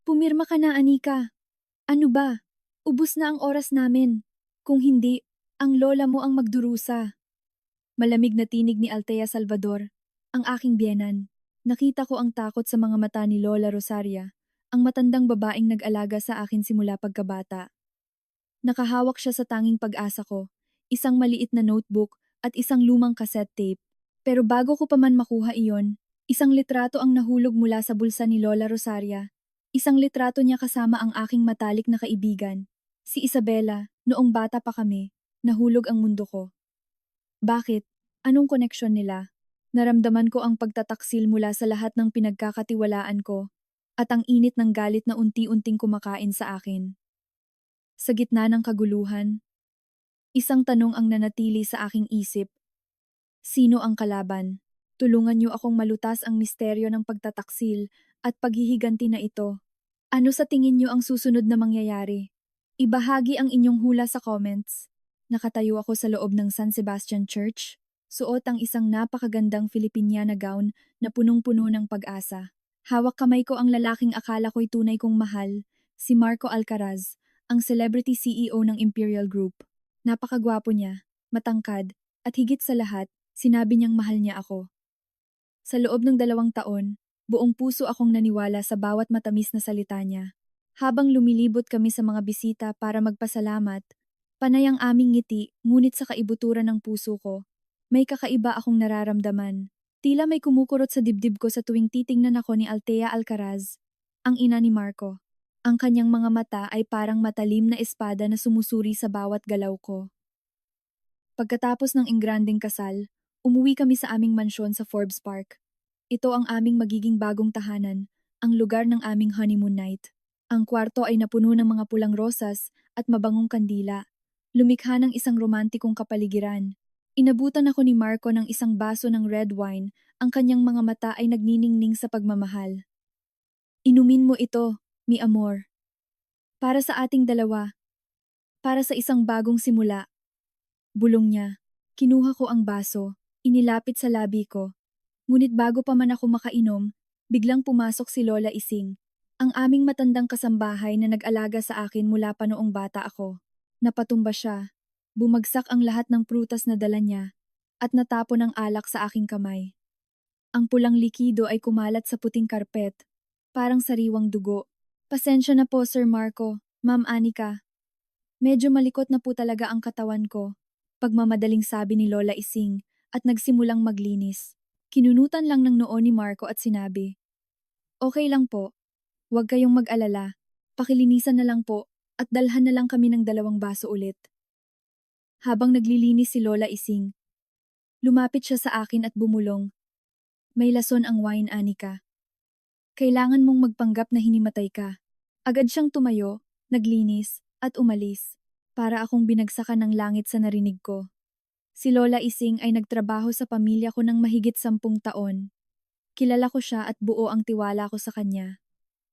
Pumirma ka na, Anika. Ano ba? Ubus na ang oras namin. Kung hindi, ang lola mo ang magdurusa. Malamig na tinig ni Altea Salvador, ang aking biyenan. Nakita ko ang takot sa mga mata ni Lola Rosaria, ang matandang babaeng nag-alaga sa akin simula pagkabata. Nakahawak siya sa tanging pag-asa ko, isang maliit na notebook at isang lumang cassette tape. Pero bago ko pa man makuha iyon, isang litrato ang nahulog mula sa bulsa ni Lola Rosaria. Isang litrato niya kasama ang aking matalik na kaibigan, si Isabela, noong bata pa kami, nahulog ang mundo ko. Bakit? Anong koneksyon nila? Naramdaman ko ang pagtataksil mula sa lahat ng pinagkakatiwalaan ko at ang init ng galit na unti-unting kumakain sa akin. Sa gitna ng kaguluhan, isang tanong ang nanatili sa aking isip. Sino ang kalaban? Tulungan niyo akong malutas ang misteryo ng pagtataksil at paghihiganti na ito. Ano sa tingin niyo ang susunod na mangyayari? Ibahagi ang inyong hula sa comments. Nakatayo ako sa loob ng San Sebastian Church, suot ang isang napakagandang Filipiniana gown na punong-puno ng pag-asa. Hawak kamay ko ang lalaking akala ko'y tunay kong mahal, si Marco Alcaraz, ang celebrity CEO ng Imperial Group. Napakagwapo niya, matangkad, at higit sa lahat, sinabi niyang mahal niya ako. Sa loob ng 2 taon, buong puso akong naniwala sa bawat matamis na salita niya. Habang lumilibot kami sa mga bisita para magpasalamat, panay ang aming ngiti ngunit sa kaibuturan ng puso ko, may kakaiba akong nararamdaman. Tila may kumukurot sa dibdib ko sa tuwing titingnan ako ni Altea Alcaraz, ang ina ni Marco. Ang kanyang mga mata ay parang matalim na espada na sumusuri sa bawat galaw ko. Pagkatapos ng engrandeng kasal, umuwi kami sa aming mansyon sa Forbes Park. Ito ang aming magiging bagong tahanan, ang lugar ng aming honeymoon night. Ang kwarto ay napuno ng mga pulang rosas at mabangong kandila. Lumikha ng isang romantikong kapaligiran. Inabutan ako ni Marco ng isang baso ng red wine, ang kanyang mga mata ay nagniningning sa pagmamahal. Inumin mo ito, mi amor. Para sa ating dalawa. Para sa isang bagong simula. Bulong niya. Kinuha ko ang baso, inilapit sa labi ko. Ngunit bago pa man ako makainom, biglang pumasok si Lola Ising, ang aming matandang kasambahay na nag-alaga sa akin mula pa noong bata ako. Napatumba siya. Bumagsak ang lahat ng prutas na dala niya at natapon ang alak sa aking kamay. Ang pulang likido ay kumalat sa puting karpet, parang sariwang dugo. Pasensya na po, Sir Marco, Ma'am Anika. Medyo malikot na po talaga ang katawan ko. Pagmamadaling sabi ni Lola Ising at nagsimulang maglinis. Kinunutan lang ng noo ni Marco at sinabi, "Okay lang po. Huwag kayong mag-alala. Pakilinisan na lang po at dalhan na lang kami ng 2 baso ulit." Habang naglilinis si Lola Ising, lumapit siya sa akin at bumulong, "May lason ang wine, Anika. Kailangan mong magpanggap na hinimatay ka." Agad siyang tumayo, naglinis, at umalis, para akong binagsakan ng langit sa narinig ko. Si Lola Ising ay nagtrabaho sa pamilya ko ng mahigit 10 taon. Kilala ko siya at buo ang tiwala ko sa kanya.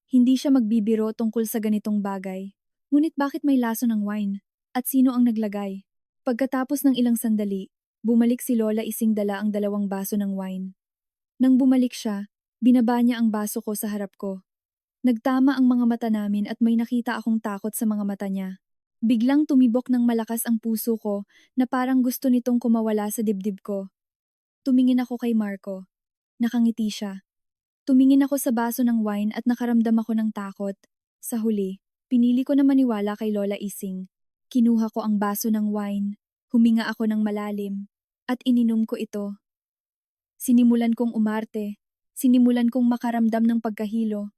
Hindi siya magbibiro tungkol sa ganitong bagay. Ngunit bakit may laso ng wine? At sino ang naglagay? Pagkatapos ng ilang sandali, bumalik si Lola Ising dala ang 2 baso ng wine. Nang bumalik siya, binaba niya ang baso ko sa harap ko. Nagtama ang mga mata namin at may nakita akong takot sa mga mata niya. Biglang tumibok ng malakas ang puso ko na parang gusto nitong kumawala sa dibdib ko. Tumingin ako kay Marco. Nakangiti siya. Tumingin ako sa baso ng wine at nakaramdam ako ng takot. Sa huli, pinili ko na maniwala kay Lola Ising. Kinuha ko ang baso ng wine, huminga ako ng malalim, at ininom ko ito. Sinimulan kong umarte, sinimulan kong makaramdam ng pagkahilo,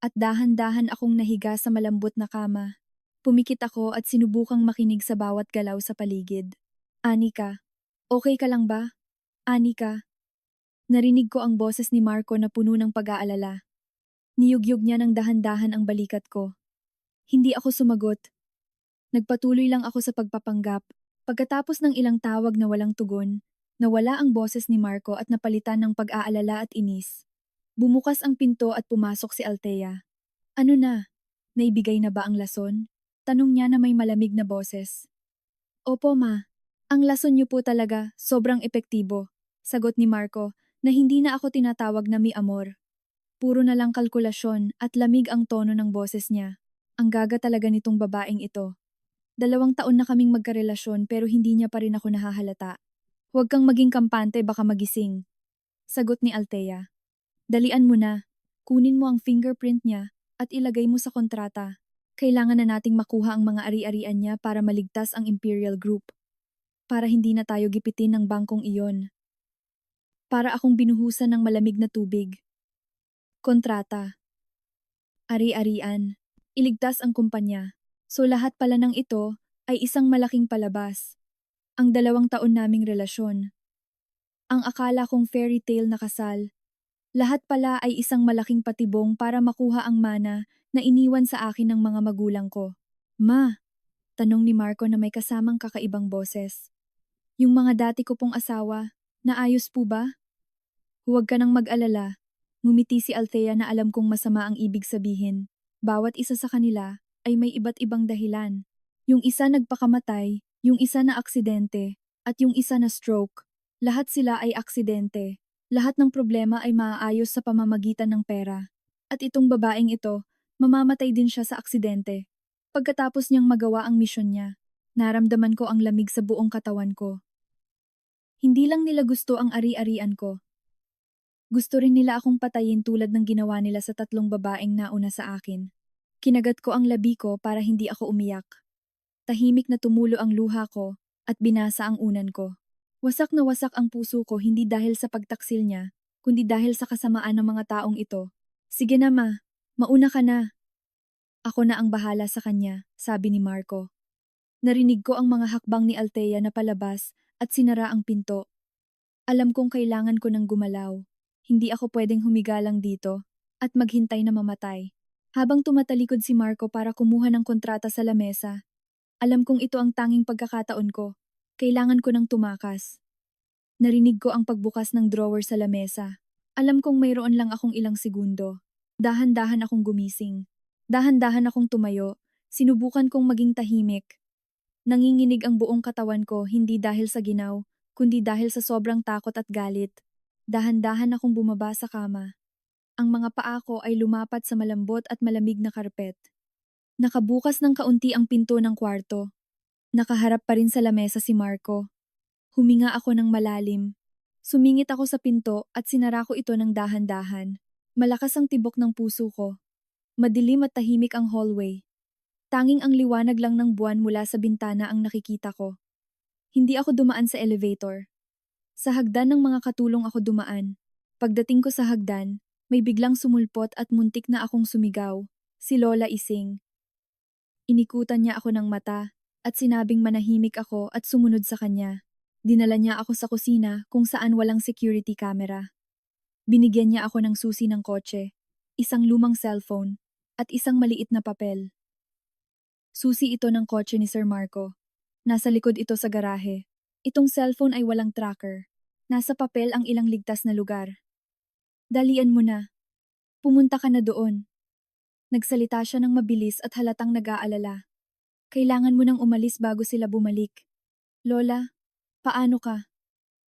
at dahan-dahan akong nahiga sa malambot na kama. Pumikit ako at sinubukang makinig sa bawat galaw sa paligid. Anika, okay ka lang ba? Anika. Narinig ko ang boses ni Marco na puno ng pag-aalala. Niyugyug niya ng dahan-dahan ang balikat ko. Hindi ako sumagot. Nagpatuloy lang ako sa pagpapanggap. Pagkatapos ng ilang tawag na walang tugon, nawala ang boses ni Marco at napalitan ng pag-aalala at inis. Bumukas ang pinto at pumasok si Altea. Ano na? Naibigay na ba ang lason? Tanong niya na may malamig na boses. Opo, ma. Ang lason niyo po talaga, sobrang epektibo. Sagot ni Marco na hindi na ako tinatawag na mi amor. Puro na lang kalkulasyon at lamig ang tono ng boses niya. Ang gaga talaga nitong babaeng ito. 2 taon na kaming magkarelasyon pero hindi niya pa rin ako nahahalata. Huwag kang maging kampante baka magising. Sagot ni Althea. Dalian mo na. Kunin mo ang fingerprint niya at ilagay mo sa kontrata. Kailangan na nating makuha ang mga ari-arian niya para maligtas ang Imperial Group. Para hindi na tayo gipitin ng bangkong iyon. Para akong binuhusan ng malamig na tubig. Kontrata. Ari-arian. Iligtas ang kumpanya. So lahat pala ng ito ay isang malaking palabas. Ang 2 taon naming relasyon. Ang akala kong fairy tale na kasal. Lahat pala ay isang malaking patibong para makuha ang mana na iniwan sa akin ng mga magulang ko. Ma, tanong ni Marco na may kasamang kakaibang boses. Yung mga dati ko pong asawa, naayos po ba? Huwag ka nang mag-alala. Ngumiti si Althea na alam kong masama ang ibig sabihin. Bawat isa sa kanila ay may iba't ibang dahilan. Yung isa nagpakamatay, yung isa na aksidente, at yung isa na stroke. Lahat sila ay aksidente. Lahat ng problema ay maaayos sa pamamagitan ng pera. At itong babaeng ito, mamamatay din siya sa aksidente. Pagkatapos niyang magawa ang misyon niya, naramdaman ko ang lamig sa buong katawan ko. Hindi lang nila gusto ang ari-arian ko. Gusto rin nila akong patayin tulad ng ginawa nila sa 3 babaeng nauna sa akin. Kinagat ko ang labi ko para hindi ako umiyak. Tahimik na tumulo ang luha ko at binasa ang unan ko. Wasak na wasak ang puso ko hindi dahil sa pagtaksil niya, kundi dahil sa kasamaan ng mga taong ito. Sige na ma, mauna ka na. Ako na ang bahala sa kanya, sabi ni Marco. Narinig ko ang mga hakbang ni Althea na palabas at sinara ang pinto. Alam kong kailangan ko ng gumalaw. Hindi ako pwedeng humiga lang dito at maghintay na mamatay. Habang tumatalikod si Marco para kumuha ng kontrata sa lamesa, alam kong ito ang tanging pagkakataon ko. Kailangan ko ng tumakas. Narinig ko ang pagbukas ng drawer sa lamesa. Alam kong mayroon lang akong ilang segundo. Dahan-dahan akong gumising. Dahan-dahan akong tumayo. Sinubukan kong maging tahimik. Nanginginig ang buong katawan ko hindi dahil sa ginaw, kundi dahil sa sobrang takot at galit. Dahan-dahan akong bumaba sa kama. Ang mga paa ko ay lumapat sa malambot at malamig na karpet. Nakabukas ng kaunti ang pinto ng kwarto. Nakaharap pa rin sa lamesa si Marco. Huminga ako ng malalim. Sumingit ako sa pinto at sinara ko ito ng dahan-dahan. Malakas ang tibok ng puso ko. Madilim at tahimik ang hallway. Tanging ang liwanag lang ng buwan mula sa bintana ang nakikita ko. Hindi ako dumaan sa elevator. Sa hagdan ng mga katulong ako dumaan. Pagdating ko sa hagdan, may biglang sumulpot at muntik na akong sumigaw. Si Lola Ising. Inikutan niya ako ng mata at sinabing manahimik ako at sumunod sa kanya. Dinala niya ako sa kusina kung saan walang security camera. Binigyan niya ako ng susi ng kotse, isang lumang cellphone, at isang maliit na papel. Susi ito ng kotse ni Sir Marco. Nasa likod ito sa garahe. Itong cellphone ay walang tracker. Nasa papel ang ilang ligtas na lugar. Dalian mo na. Pumunta ka na doon. Nagsalita siya ng mabilis at halatang nag-aalala. Kailangan mo nang umalis bago sila bumalik. Lola, paano ka?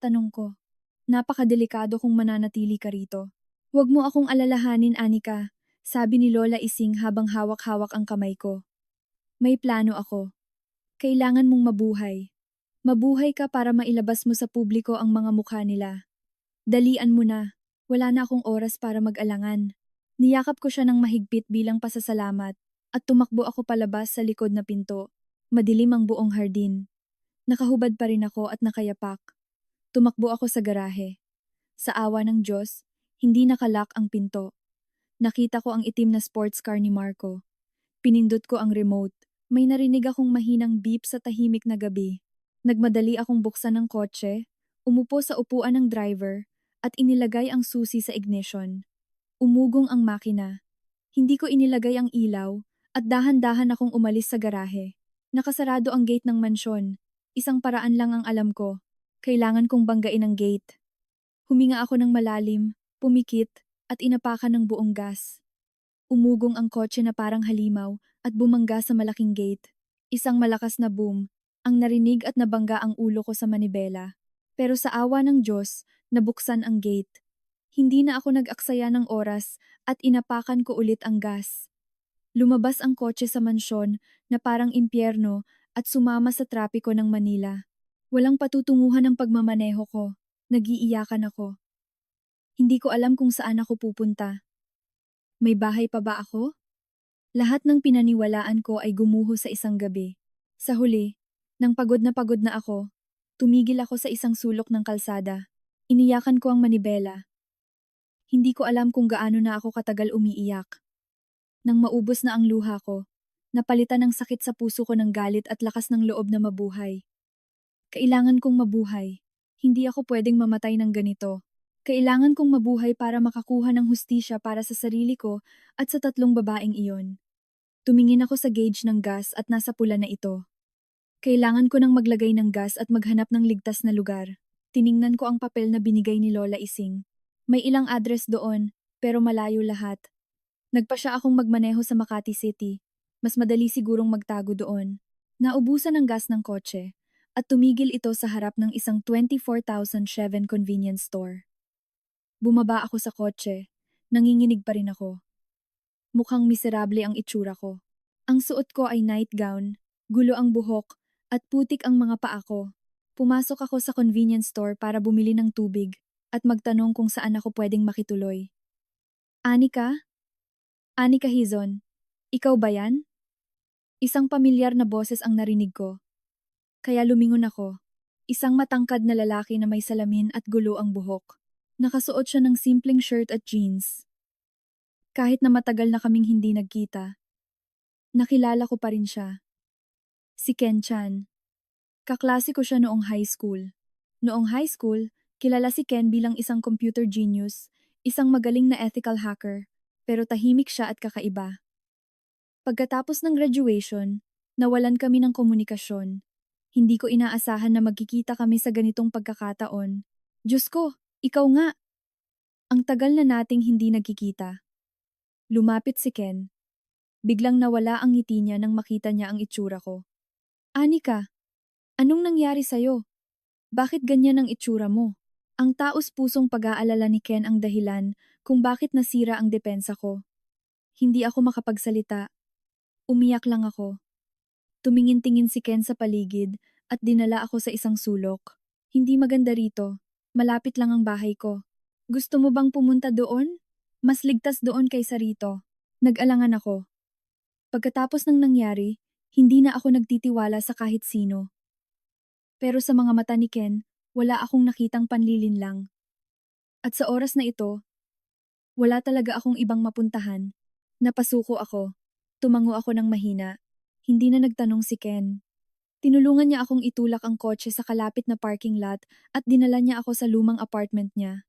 Tanong ko. Napakadelikado kung mananatili ka rito. Huwag mo akong alalahanin, Anika, sabi ni Lola Ising habang hawak-hawak ang kamay ko. May plano ako. Kailangan mong mabuhay. Mabuhay ka para mailabas mo sa publiko ang mga mukha nila. Dalian mo na. Wala na akong oras para mag-alangan. Niyakap ko siya ng mahigpit bilang pasasalamat at tumakbo ako palabas sa likod na pinto. Madilim ang buong hardin. Nakahubad pa rin ako at nakayapak. Tumakbo ako sa garahe. Sa awa ng Diyos, hindi nakalak ang pinto. Nakita ko ang itim na sports car ni Marco. Pinindot ko ang remote. May narinig akong mahinang beep sa tahimik na gabi. Nagmadali akong buksan ng kotse, umupo sa upuan ng driver, at inilagay ang susi sa ignition. Umugong ang makina. Hindi ko inilagay ang ilaw, at dahan-dahan akong umalis sa garahe. Nakasarado ang gate ng mansyon. Isang paraan lang ang alam ko. Kailangan kong banggain ang gate. Huminga ako ng malalim, pumikit, at inapakan ng buong gas. Umugong ang kotse na parang halimaw at bumangga sa malaking gate. Isang malakas na boom, ang narinig at nabangga ang ulo ko sa manibela. Pero sa awa ng Diyos, nabuksan ang gate. Hindi na ako nag-aksaya ng oras at inapakan ko ulit ang gas. Lumabas ang kotse sa mansyon na parang impyerno at sumama sa trapiko ng Manila. Walang patutunguhan ang pagmamaneho ko. Nagiiyakan ako. Hindi ko alam kung saan ako pupunta. May bahay pa ba ako? Lahat ng pinaniwalaan ko ay gumuho sa isang gabi. Sa huli, nang pagod na ako, tumigil ako sa isang sulok ng kalsada. Iniyakan ko ang manibela. Hindi ko alam kung gaano na ako katagal umiiyak. Nang maubos na ang luha ko, napalitan ng sakit sa puso ko ng galit at lakas ng loob na mabuhay. Kailangan kong mabuhay. Hindi ako pwedeng mamatay ng ganito. Kailangan kong mabuhay para makakuha ng hustisya para sa sarili ko at sa tatlong babaeng iyon. Tumingin ako sa gauge ng gas at nasa pula na ito. Kailangan ko nang maglagay ng gas at maghanap ng ligtas na lugar. Tiningnan ko ang papel na binigay ni Lola Ising. May ilang address doon, pero malayo lahat. Nagpa siya akong magmaneho sa Makati City. Mas madali sigurong magtago doon. Naubusan ang gas ng kotse at tumigil ito sa harap ng isang 24,007 convenience store. Bumaba ako sa kotse. Nanginginig pa rin ako. Mukhang miserable ang itsura ko. Ang suot ko ay nightgown, gulo ang buhok, at putik ang mga paa ko. Pumasok ako sa convenience store para bumili ng tubig at magtanong kung saan ako pwedeng makituloy. Anika? Anika Hizon, ikaw ba yan? Isang pamilyar na boses ang narinig ko. Kaya lumingon ako. Isang matangkad na lalaki na may salamin at gulo ang buhok. Nakasuot siya ng simpleng shirt at jeans. Kahit na matagal na kaming hindi nagkita, nakilala ko pa rin siya. Si Ken Chan. Kaklase ko siya noong high school. Noong high school, kilala si Ken bilang isang computer genius, isang magaling na ethical hacker, pero tahimik siya at kakaiba. Pagkatapos ng graduation, nawalan kami ng komunikasyon. Hindi ko inaasahan na magkikita kami sa ganitong pagkakataon. Diyos ko, ikaw nga! Ang tagal na nating hindi nagkikita. Lumapit si Ken. Biglang nawala ang ngiti niya nang makita niya ang itsura ko. Anika, anong nangyari sa'yo? Bakit ganyan ang itsura mo? Ang taos-pusong pag-aalala ni Ken ang dahilan kung bakit nasira ang depensa ko. Hindi ako makapagsalita. Umiyak lang ako. Tumingin-tingin si Ken sa paligid at dinala ako sa isang sulok. Hindi maganda rito. Malapit lang ang bahay ko. Gusto mo bang pumunta doon? Mas ligtas doon kaysa rito. Nag-alangan ako. Pagkatapos ng nangyari, hindi na ako nagtitiwala sa kahit sino. Pero sa mga mata ni Ken, wala akong nakitang panlilinlang. At sa oras na ito, wala talaga akong ibang mapuntahan. Napasuko ako. Tumango ako ng mahina. Hindi na nagtanong si Ken. Tinulungan niya akong itulak ang kotse sa kalapit na parking lot at dinala niya ako sa lumang apartment niya.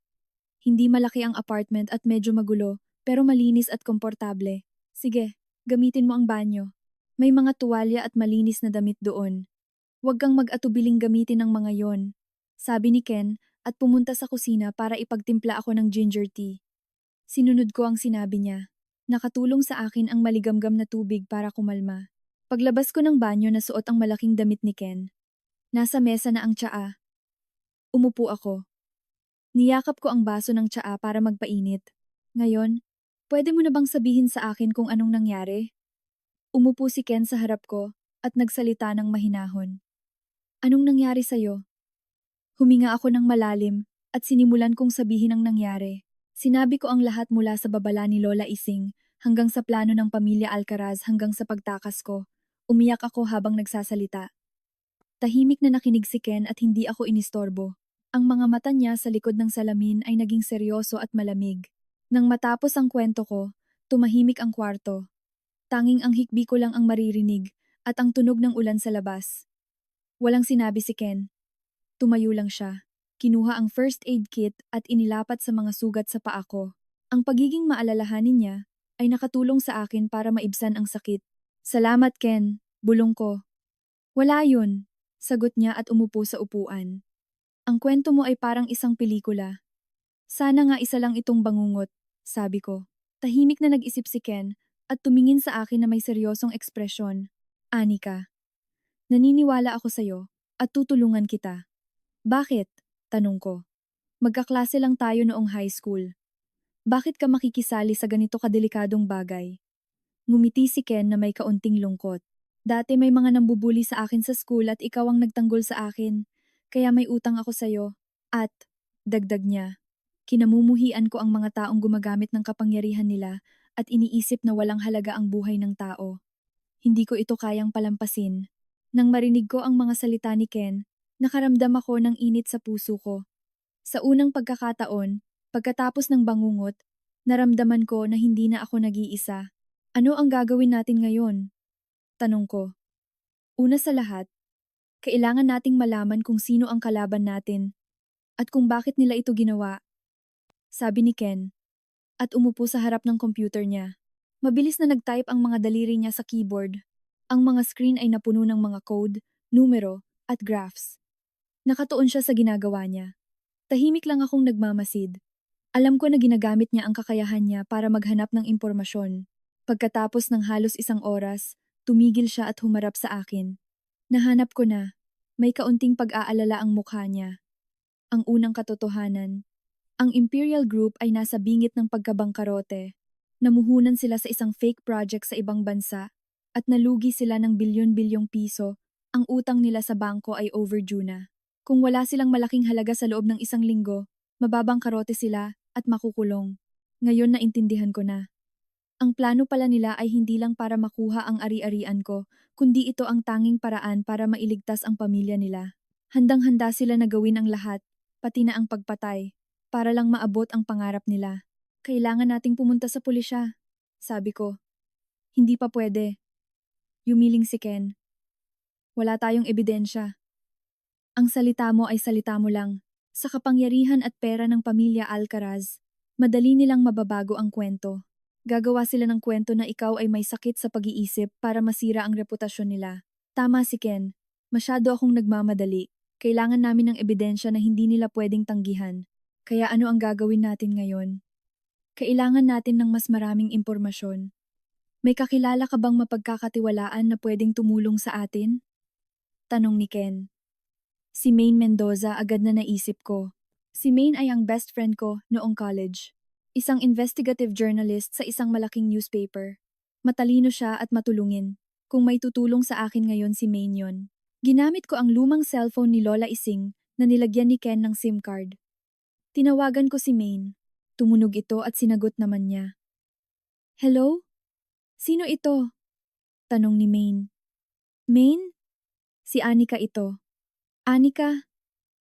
Hindi malaki ang apartment at medyo magulo, pero malinis at komportable. Sige, gamitin mo ang banyo. May mga tuwalya at malinis na damit doon. Huwag kang mag-atubiling gamitin ang mga yon, sabi ni Ken at pumunta sa kusina para ipagtimpla ako ng ginger tea. Sinunod ko ang sinabi niya. Nakatulong sa akin ang maligamgam na tubig para kumalma. Paglabas ko ng banyo nasuot ang malaking damit ni Ken. Nasa mesa na ang tsaa. Umupo ako. Niyakap ko ang baso ng tsaa para magpainit. Ngayon, pwede mo na bang sabihin sa akin kung anong nangyari? Umupo si Ken sa harap ko at nagsalita ng mahinahon. Anong nangyari sa'yo? Huminga ako ng malalim at sinimulan kong sabihin ang nangyari. Sinabi ko ang lahat mula sa babala ni Lola Ising hanggang sa plano ng pamilya Alcaraz hanggang sa pagtakas ko. Umiyak ako habang nagsasalita. Tahimik na nakinig si Ken at hindi ako inistorbo. Ang mga mata niya sa likod ng salamin ay naging seryoso at malamig. Nang matapos ang kwento ko, tumahimik ang kwarto. Tanging ang hikbi ko lang ang maririnig at ang tunog ng ulan sa labas. Walang sinabi si Ken. Tumayo lang siya. Kinuha ang first aid kit at inilapat sa mga sugat sa paa ko. Ang pagiging maalalahanin niya ay nakatulong sa akin para maibsan ang sakit. Salamat Ken, bulong ko. Wala yun, sagot niya at umupo sa upuan. Ang kwento mo ay parang isang pelikula. Sana nga isa lang itong bangungot, sabi ko. Tahimik na nag-isip si Ken at tumingin sa akin na may seryosong ekspresyon. Anika, naniniwala ako sa'yo at tutulungan kita. Bakit? Tanong ko. Magkaklase lang tayo noong high school. Bakit ka makikisali sa ganito kadelikadong bagay? Ngumiti si Ken na may kaunting lungkot. Dati may mga nambubuli sa akin sa school at ikaw ang nagtanggol sa akin, kaya may utang ako sa'yo. At, dagdag niya, kinamumuhian ko ang mga taong gumagamit ng kapangyarihan nila at iniisip na walang halaga ang buhay ng tao. Hindi ko ito kayang palampasin. Nang marinig ko ang mga salita ni Ken, nakaramdam ako ng init sa puso ko. Sa unang pagkakataon, pagkatapos ng bangungot, naramdaman ko na hindi na ako nag-iisa. Ano ang gagawin natin ngayon? Tanong ko. Una sa lahat, kailangan nating malaman kung sino ang kalaban natin at kung bakit nila ito ginawa, sabi ni Ken, at umupo sa harap ng computer niya. Mabilis na nag-type ang mga daliri niya sa keyboard. Ang mga screen ay napuno ng mga code, numero, at graphs. Nakatuon siya sa ginagawa niya. Tahimik lang akong nagmamasid. Alam ko na ginagamit niya ang kakayahan niya para maghanap ng impormasyon. Pagkatapos ng halos isang oras, tumigil siya at humarap sa akin. Nahanap ko na. May kaunting pag-aalala ang mukha niya. Ang unang katotohanan. Ang Imperial Group ay nasa bingit ng pagkabangkarote. Namuhunan sila sa isang fake project sa ibang bansa at nalugi sila ng bilyon-bilyong piso. Ang utang nila sa bangko ay overdue na. Kung wala silang malaking halaga sa loob ng isang linggo, mababangkarote sila at makukulong. Ngayon naintindihan ko na. Ang plano pala nila ay hindi lang para makuha ang ari-arian ko, kundi ito ang tanging paraan para mailigtas ang pamilya nila. Handang-handa sila na gawin ang lahat, pati na ang pagpatay, para lang maabot ang pangarap nila. Kailangan nating pumunta sa pulisya, sabi ko. Hindi pa pwede. Yumiling si Ken. Wala tayong ebidensya. Ang salita mo ay salita mo lang. Sa kapangyarihan at pera ng pamilya Alcaraz, madali nilang mababago ang kwento. Gagawa sila ng kwento na ikaw ay may sakit sa pag-iisip para masira ang reputasyon nila. Tama si Ken. Masyado akong nagmamadali. Kailangan namin ng ebidensya na hindi nila pwedeng tanggihan. Kaya ano ang gagawin natin ngayon? Kailangan natin ng mas maraming impormasyon. May kakilala ka bang mapagkakatiwalaan na pwedeng tumulong sa atin? Tanong ni Ken. Si Maine Mendoza agad na naisip ko. Si Maine ay ang best friend ko noong college. Isang investigative journalist sa isang malaking newspaper. Matalino siya at matulungin. Kung may tutulong sa akin ngayon si Maine yon. Ginamit ko ang lumang cellphone ni Lola Ising na nilagyan ni Ken ng SIM card. Tinawagan ko si Maine. Tumunog ito at sinagot naman niya. Hello? Sino ito? Tanong ni Maine. Maine? Si Anika ito. Anika?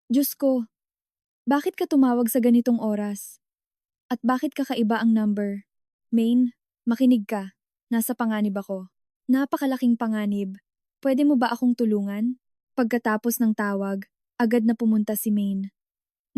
Diyos ko, bakit ka tumawag sa ganitong oras? At bakit kakaiba ang number? Maine, makinig ka. Nasa panganib ako. Napakalaking panganib. Pwede mo ba akong tulungan? Pagkatapos ng tawag, agad na pumunta si Maine.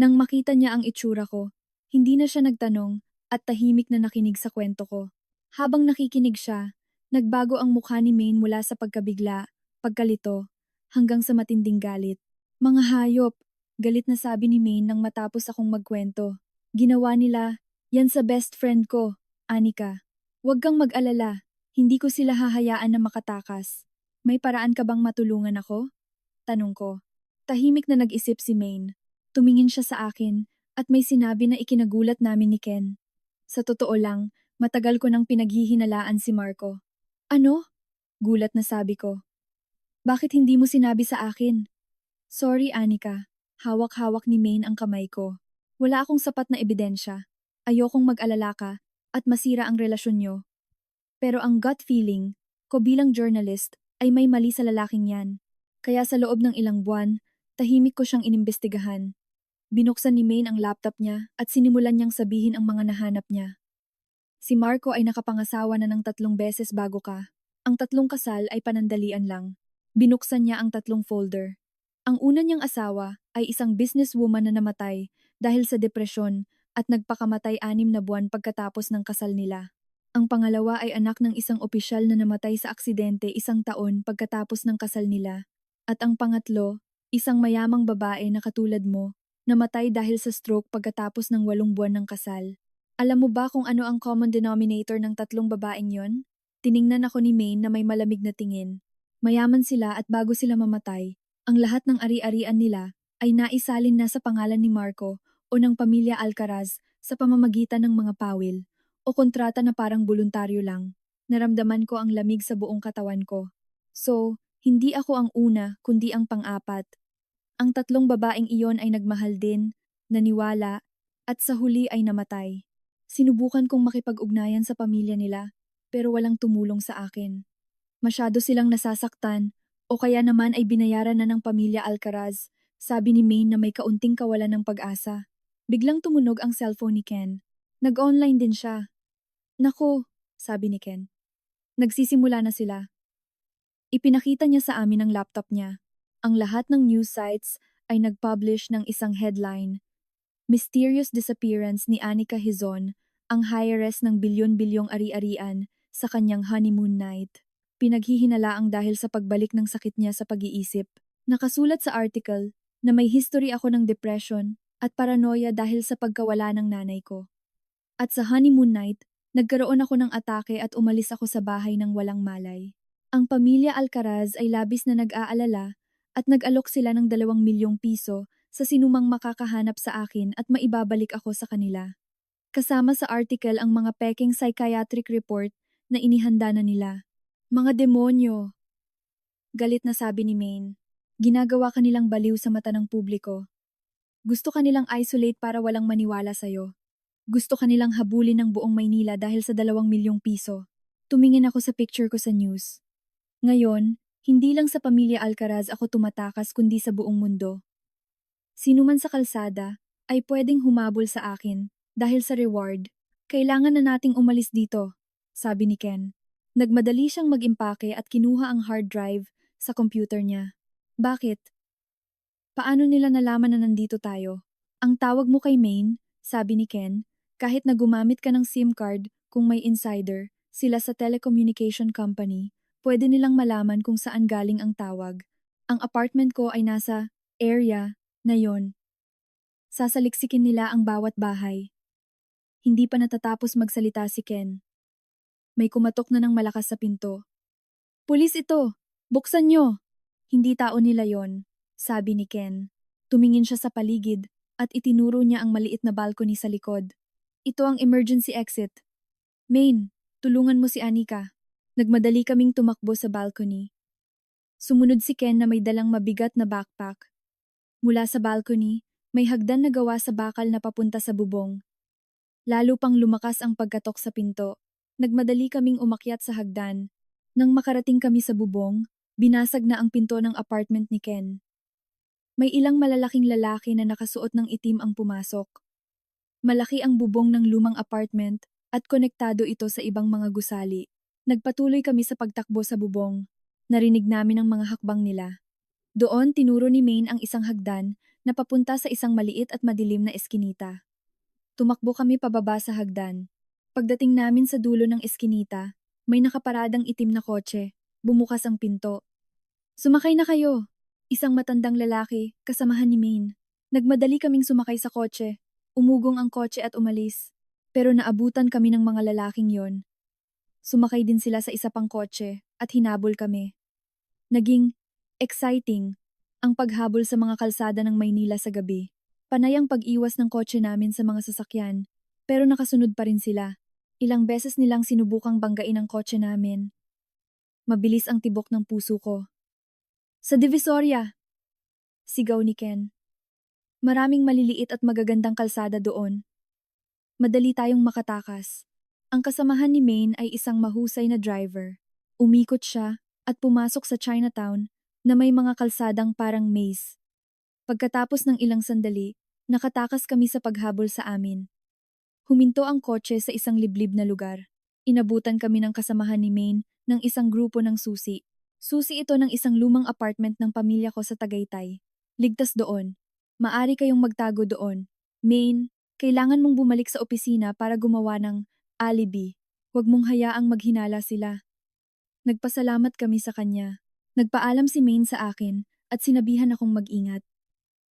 Nang makita niya ang itsura ko, hindi na siya nagtanong at tahimik na nakinig sa kwento ko. Habang nakikinig siya, nagbago ang mukha ni Maine mula sa pagkabigla, pagkalito, hanggang sa matinding galit. Mga hayop, galit na sabi ni Maine nang matapos akong magkwento. Ginawa nila, yan sa best friend ko, Anika. Huwag kang mag-alala, hindi ko sila hahayaan na makatakas. May paraan ka bang matulungan ako? Tanong ko. Tahimik na nag-isip si Maine. Tumingin siya sa akin at may sinabi na ikinagulat namin ni Ken. Sa totoo lang, matagal ko nang pinaghihinalaan si Marco. Ano? Gulat na sabi ko. Bakit hindi mo sinabi sa akin? Sorry, Anika. Hawak-hawak ni Maine ang kamay ko. Wala akong sapat na ebidensya. Ayokong mag-alala ka at masira ang relasyon nyo. Pero ang gut feeling ko bilang journalist ay may mali sa lalaking yan. Kaya sa loob ng ilang buwan, tahimik ko siyang inimbestigahan. Binuksan ni Maine ang laptop niya at sinimulan niyang sabihin ang mga nahanap niya. Si Marco ay nakapangasawa na ng 3 beses bago ka. Ang 3 kasal ay panandalian lang. Binuksan niya ang 3 folder. Ang una niyang asawa ay isang businesswoman na namatay dahil sa depresyon at nagpakamatay 6 na buwan pagkatapos ng kasal nila. Ang pangalawa ay anak ng isang opisyal na namatay sa aksidente 1 taon pagkatapos ng kasal nila. At ang pangatlo, isang mayamang babae na katulad mo, namatay dahil sa stroke pagkatapos ng 8 buwan ng kasal. Alam mo ba kung ano ang common denominator ng 3 babaeng yon? Tiningnan ako ni Maine na may malamig na tingin. Mayaman sila at bago sila mamatay, ang lahat ng ari-arian nila ay naisalin na sa pangalan ni Marco o ng pamilya Alcaraz sa pamamagitan ng mga pawil o kontrata na parang voluntaryo lang. Naramdaman ko ang lamig sa buong katawan ko. So, hindi ako ang una kundi ang pang-apat. Ang tatlong babaeng iyon ay nagmahal din, naniwala, at sa huli ay namatay. Sinubukan kong makipag-ugnayan sa pamilya nila, pero walang tumulong sa akin. Masyado silang nasasaktan, o kaya naman ay binayaran na ng pamilya Alcaraz, sabi ni Maine na may kaunting kawalan ng pag-asa. Biglang tumunog ang cellphone ni Ken. Nag-online din siya. Nako, sabi ni Ken. Nagsisimula na sila. Ipinakita niya sa amin ang laptop niya. Ang lahat ng news sites ay nag-publish ng isang headline. Mysterious disappearance ni Anika Hizon, ang heiress ng bilyon-bilyong ari-arian sa kanyang honeymoon night. Pinaghihinalaang dahil sa pagbalik ng sakit niya sa pag-iisip. Nakasulat sa article na may history ako ng depression at paranoia dahil sa pagkawala ng nanay ko. At sa honeymoon night, nagkaroon ako ng atake at umalis ako sa bahay ng walang malay. Ang pamilya Alcaraz ay labis na nag-aalala at nag-alok sila ng 2 milyong piso sa sinumang makakahanap sa akin at maibabalik ako sa kanila. Kasama sa article ang mga peking psychiatric report na inihanda na nila. Mga demonyo! Galit na sabi ni Maine. Ginagawa kanilang baliw sa mata ng publiko. Gusto kanilang isolate para walang maniwala sa'yo. Gusto kanilang habulin ng buong Maynila dahil sa 2 milyong piso. Tumingin ako sa picture ko sa news. Ngayon, hindi lang sa pamilya Alcaraz ako tumatakas kundi sa buong mundo. Sino man sa kalsada ay pwedeng humabol sa akin dahil sa reward. Kailangan na nating umalis dito, sabi ni Ken. Nagmadali siyang mag-impake at kinuha ang hard drive sa computer niya. Bakit? Paano nila nalaman na nandito tayo? Ang tawag mo kay Maine, sabi ni Ken, kahit na gumamit ka ng SIM card kung may insider, sila sa telecommunication company, pwede nilang malaman kung saan galing ang tawag. Ang apartment ko ay nasa area na yon. Sasaliksikin nila ang bawat bahay. Hindi pa natatapos magsalita si Ken. May kumatok na ng malakas sa pinto. Pulis ito! Buksan nyo! Hindi tao nila yon, sabi ni Ken. Tumingin siya sa paligid at itinuro niya ang maliit na balcony sa likod. Ito ang emergency exit. Maine, tulungan mo si Anika. Nagmadali kaming tumakbo sa balcony. Sumunod si Ken na may dalang mabigat na backpack. Mula sa balcony, may hagdan na gawa sa bakal na papunta sa bubong. Lalo pang lumakas ang pagkatok sa pinto. Nagmadali kaming umakyat sa hagdan. Nang makarating kami sa bubong, binasag na ang pinto ng apartment ni Ken. May ilang malalaking lalaki na nakasuot ng itim ang pumasok. Malaki ang bubong ng lumang apartment at konektado ito sa ibang mga gusali. Nagpatuloy kami sa pagtakbo sa bubong. Narinig namin ang mga hakbang nila. Doon tinuro ni Maine ang isang hagdan na papunta sa isang maliit at madilim na eskinita. Tumakbo kami pababa sa hagdan. Pagdating namin sa dulo ng eskinita, may nakaparadang itim na kotse. Bumukas ang pinto. Sumakay na kayo! Isang matandang lalaki, kasamahan ni Maine. Nagmadali kaming sumakay sa kotse. Umugong ang kotse at umalis. Pero naabutan kami ng mga lalaking yon. Sumakay din sila sa isa pang kotse at hinabol kami. Naging exciting ang paghabol sa mga kalsada ng Maynila sa gabi. Panay ang pag-iwas ng kotse namin sa mga sasakyan, pero nakasunod pa rin sila. Ilang beses nilang sinubukang banggain ang kotse namin. Mabilis ang tibok ng puso ko. Sa Divisoria! Sigaw ni Ken. Maraming maliliit at magagandang kalsada doon. Madali tayong makatakas. Ang kasamahan ni Maine ay isang mahusay na driver. Umikot siya at pumasok sa Chinatown na may mga kalsadang parang maze. Pagkatapos ng ilang sandali, nakatakas kami sa paghabol sa amin. Huminto ang kotse sa isang liblib na lugar. Inabutan kami ng kasamahan ni Maine ng isang grupo ng susi. Susi ito ng isang lumang apartment ng pamilya ko sa Tagaytay. Ligtas doon. Maari kayong magtago doon. Maine, kailangan mong bumalik sa opisina para gumawa ng alibi. Huwag mong hayaang maghinala sila. Nagpasalamat kami sa kanya. Nagpaalam si Maine sa akin at sinabihan akong mag-ingat.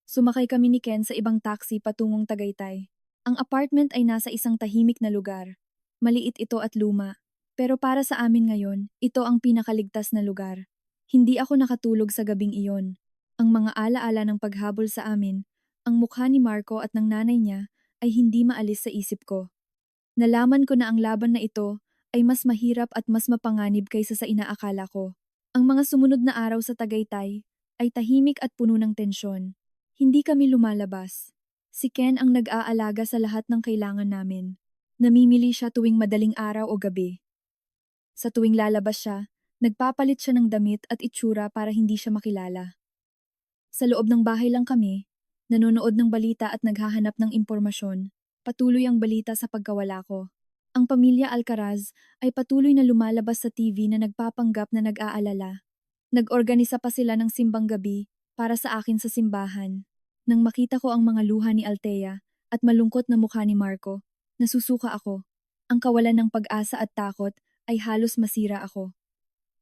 Sumakay kami ni Ken sa ibang taxi patungong Tagaytay. Ang apartment ay nasa isang tahimik na lugar. Maliit ito at luma. Pero para sa amin ngayon, ito ang pinakaligtas na lugar. Hindi ako nakatulog sa gabing iyon. Ang mga alaala ng paghabol sa amin, ang mukha ni Marco at ng nanay niya, ay hindi maalis sa isip ko. Nalaman ko na ang laban na ito ay mas mahirap at mas mapanganib kaysa sa inaakala ko. Ang mga sumunod na araw sa Tagaytay ay tahimik at puno ng tensyon. Hindi kami lumalabas. Si Ken ang nag-aalaga sa lahat ng kailangan namin. Namimili siya tuwing madaling araw o gabi. Sa tuwing lalabas siya, nagpapalit siya ng damit at itsura para hindi siya makilala. Sa loob ng bahay lang kami, nanonood ng balita at naghahanap ng impormasyon. Patuloy ang balita sa pagkawala ko. Ang pamilya Alcaraz ay patuloy na lumalabas sa TV na nagpapanggap na nag-aalala. Nag-organisa pa sila ng simbang gabi para sa akin sa simbahan. Nang makita ko ang mga luha ni Althea at malungkot na mukha ni Marco, nasusuka ako. Ang kawalan ng pag-asa at takot ay halos masira ako.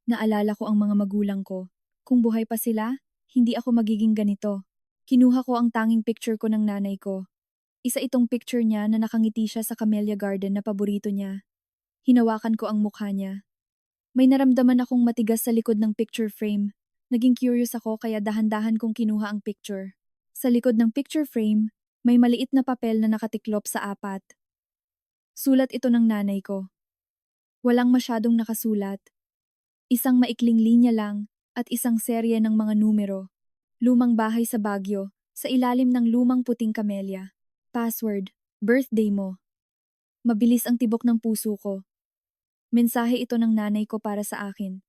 Naalala ko ang mga magulang ko. Kung buhay pa sila, hindi ako magiging ganito. Kinuha ko ang tanging picture ko ng nanay ko. Isa itong picture niya na nakangiti siya sa camellia garden na paborito niya. Hinawakan ko ang mukha niya. May naramdaman akong matigas sa likod ng picture frame. Naging curious ako kaya dahan-dahan kong kinuha ang picture. Sa likod ng picture frame, may maliit na papel na nakatiklop sa apat. Sulat ito ng nanay ko. Walang masyadong nakasulat. Isang maikling linya lang at isang serye ng mga numero. Lumang bahay sa Baguio, sa ilalim ng lumang puting kamelya. Password, birthday mo. Mabilis ang tibok ng puso ko. Mensahe ito ng nanay ko para sa akin.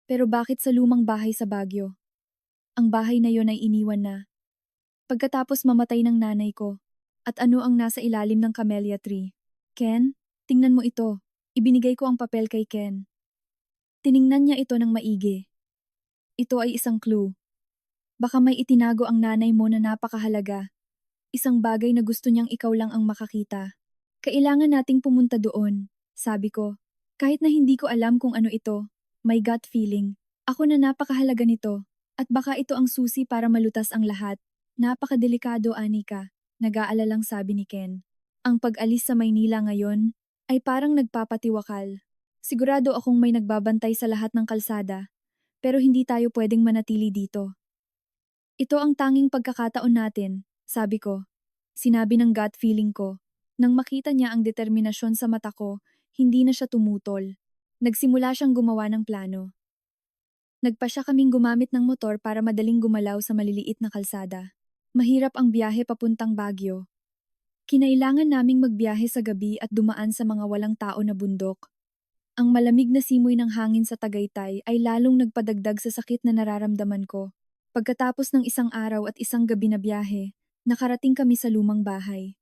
Pero bakit sa lumang bahay sa Baguio? Ang bahay na yon ay iniwan na. Pagkatapos mamatay ng nanay ko, at ano ang nasa ilalim ng camellia tree? Ken, tingnan mo ito. Ibinigay ko ang papel kay Ken. Tiningnan niya ito ng maigi. Ito ay isang clue. Baka may itinago ang nanay mo na napakahalaga. Isang bagay na gusto niyang ikaw lang ang makakita. Kailangan nating pumunta doon, sabi ko. Kahit na hindi ko alam kung ano ito, my gut feeling. Ako na napakahalaga nito, at baka ito ang susi para malutas ang lahat. Napakadelikado, Anika, nag-aalalang sabi ni Ken. Ang pag-alis sa Maynila ngayon ay parang nagpapatiwakal. Sigurado akong may nagbabantay sa lahat ng kalsada, pero hindi tayo pwedeng manatili dito. Ito ang tanging pagkakataon natin, sabi ko. Sinabi ng gut feeling ko. Nang makita niya ang determinasyon sa mata ko, hindi na siya tumutol. Nagsimula siyang gumawa ng plano. Nagpa siya kaming gumamit ng motor para madaling gumalaw sa maliliit na kalsada. Mahirap ang biyahe papuntang Baguio. Kinailangan naming magbiyahe sa gabi at dumaan sa mga walang tao na bundok. Ang malamig na simoy ng hangin sa Tagaytay ay lalong nagpadagdag sa sakit na nararamdaman ko. Pagkatapos ng isang araw at isang gabi na biyahe, nakarating kami sa lumang bahay.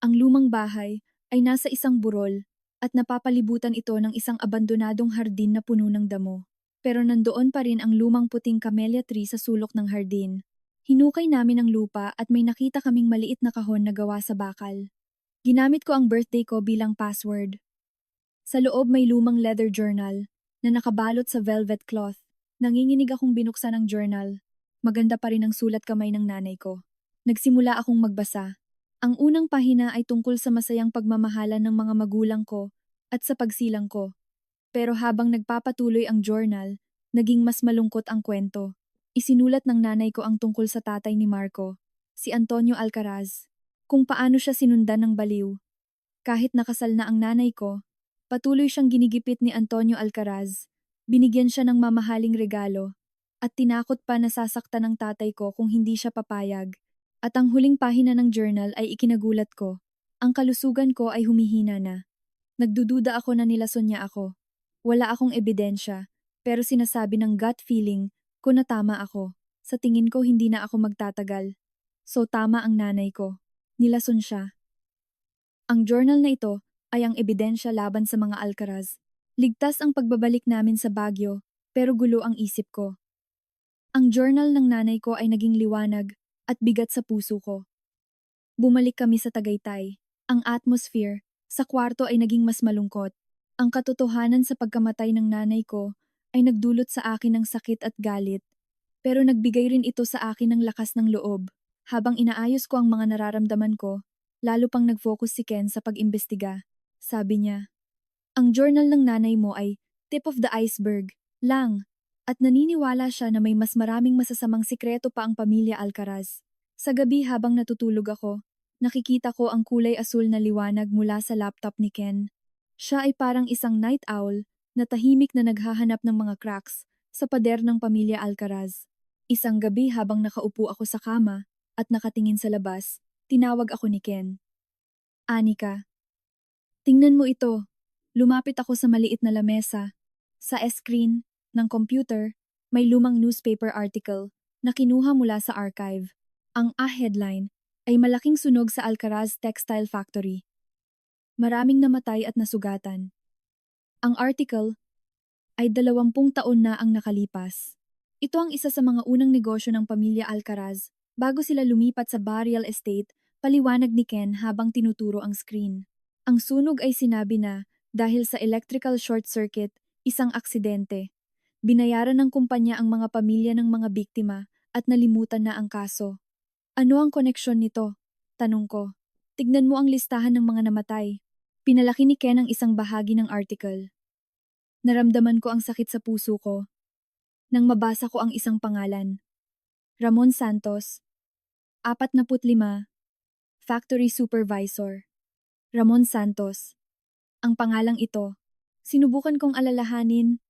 Ang lumang bahay ay nasa isang burol at napapalibutan ito ng isang abandonadong hardin na puno ng damo. Pero nandoon pa rin ang lumang puting camellia tree sa sulok ng hardin. Hinukay namin ang lupa at may nakita kaming maliit na kahon na gawa sa bakal. Ginamit ko ang birthday ko bilang password. Sa loob may lumang leather journal na nakabalot sa velvet cloth. Nanginginig akong binuksan ang journal. Maganda pa rin ang sulat kamay ng nanay ko. Nagsimula akong magbasa. Ang unang pahina ay tungkol sa masayang pagmamahalan ng mga magulang ko at sa pagsilang ko. Pero habang nagpapatuloy ang journal, naging mas malungkot ang kwento. Isinulat ng nanay ko ang tungkol sa tatay ni Marco, si Antonio Alcaraz, kung paano siya sinundan ng baliw. Kahit nakasal na ang nanay ko, patuloy siyang ginigipit ni Antonio Alcaraz. Binigyan siya ng mamahaling regalo at tinakot pa na sasaktan ng tatay ko kung hindi siya papayag. At ang huling pahina ng journal ay ikinagulat ko. Ang kalusugan ko ay humihina na. Nagdududa ako na nilason niya ako. Wala akong ebidensya, pero sinasabi ng gut feeling ko na tama ako. Sa tingin ko hindi na ako magtatagal. So tama ang nanay ko. Nilason siya. Ang journal na ito ay ang ebidensya laban sa mga Alcaraz. Ligtas ang pagbabalik namin sa Baguio, pero gulo ang isip ko. Ang journal ng nanay ko ay naging liwanag at bigat sa puso ko. Bumalik kami sa Tagaytay. Ang atmosphere sa kwarto ay naging mas malungkot. Ang katotohanan sa pagkamatay ng nanay ko ay nagdulot sa akin ng sakit at galit. Pero nagbigay rin ito sa akin ng lakas ng loob. Habang inaayos ko ang mga nararamdaman ko, lalo pang nag-focus si Ken sa pag-imbestiga. Sabi niya, ang journal ng nanay mo ay tip of the iceberg lang. At naniniwala siya na may mas maraming masasamang sikreto pa ang pamilya Alcaraz. Sa gabi habang natutulog ako, nakikita ko ang kulay asul na liwanag mula sa laptop ni Ken. Siya ay parang isang night owl na tahimik na naghahanap ng mga cracks sa pader ng pamilya Alcaraz. Isang gabi habang nakaupo ako sa kama at nakatingin sa labas, tinawag ako ni Ken. Anika, tingnan mo ito. Lumapit ako sa maliit na lamesa. Sa screen ng computer, may lumang newspaper article na kinuha mula sa archive. Ang headline ay malaking sunog sa Alcaraz Textile Factory. Maraming namatay at nasugatan. Ang article ay 20 taon na ang nakalipas. Ito ang isa sa mga unang negosyo ng pamilya Alcaraz bago sila lumipat sa Barrial Estate, paliwanag ni Ken habang tinuturo ang screen. Ang sunog ay sinabi na dahil sa electrical short circuit, isang aksidente. Binayaran ng kumpanya ang mga pamilya ng mga biktima at nalimutan na ang kaso. Ano ang koneksyon nito? Tanong ko. Tignan mo ang listahan ng mga namatay. Pinalaki ni Ken ang isang bahagi ng article. Naramdaman ko ang sakit sa puso ko nang mabasa ko ang isang pangalan. Ramon Santos, 45, Factory Supervisor. Ramon Santos. Ang pangalang ito, sinubukan kong alalahanin.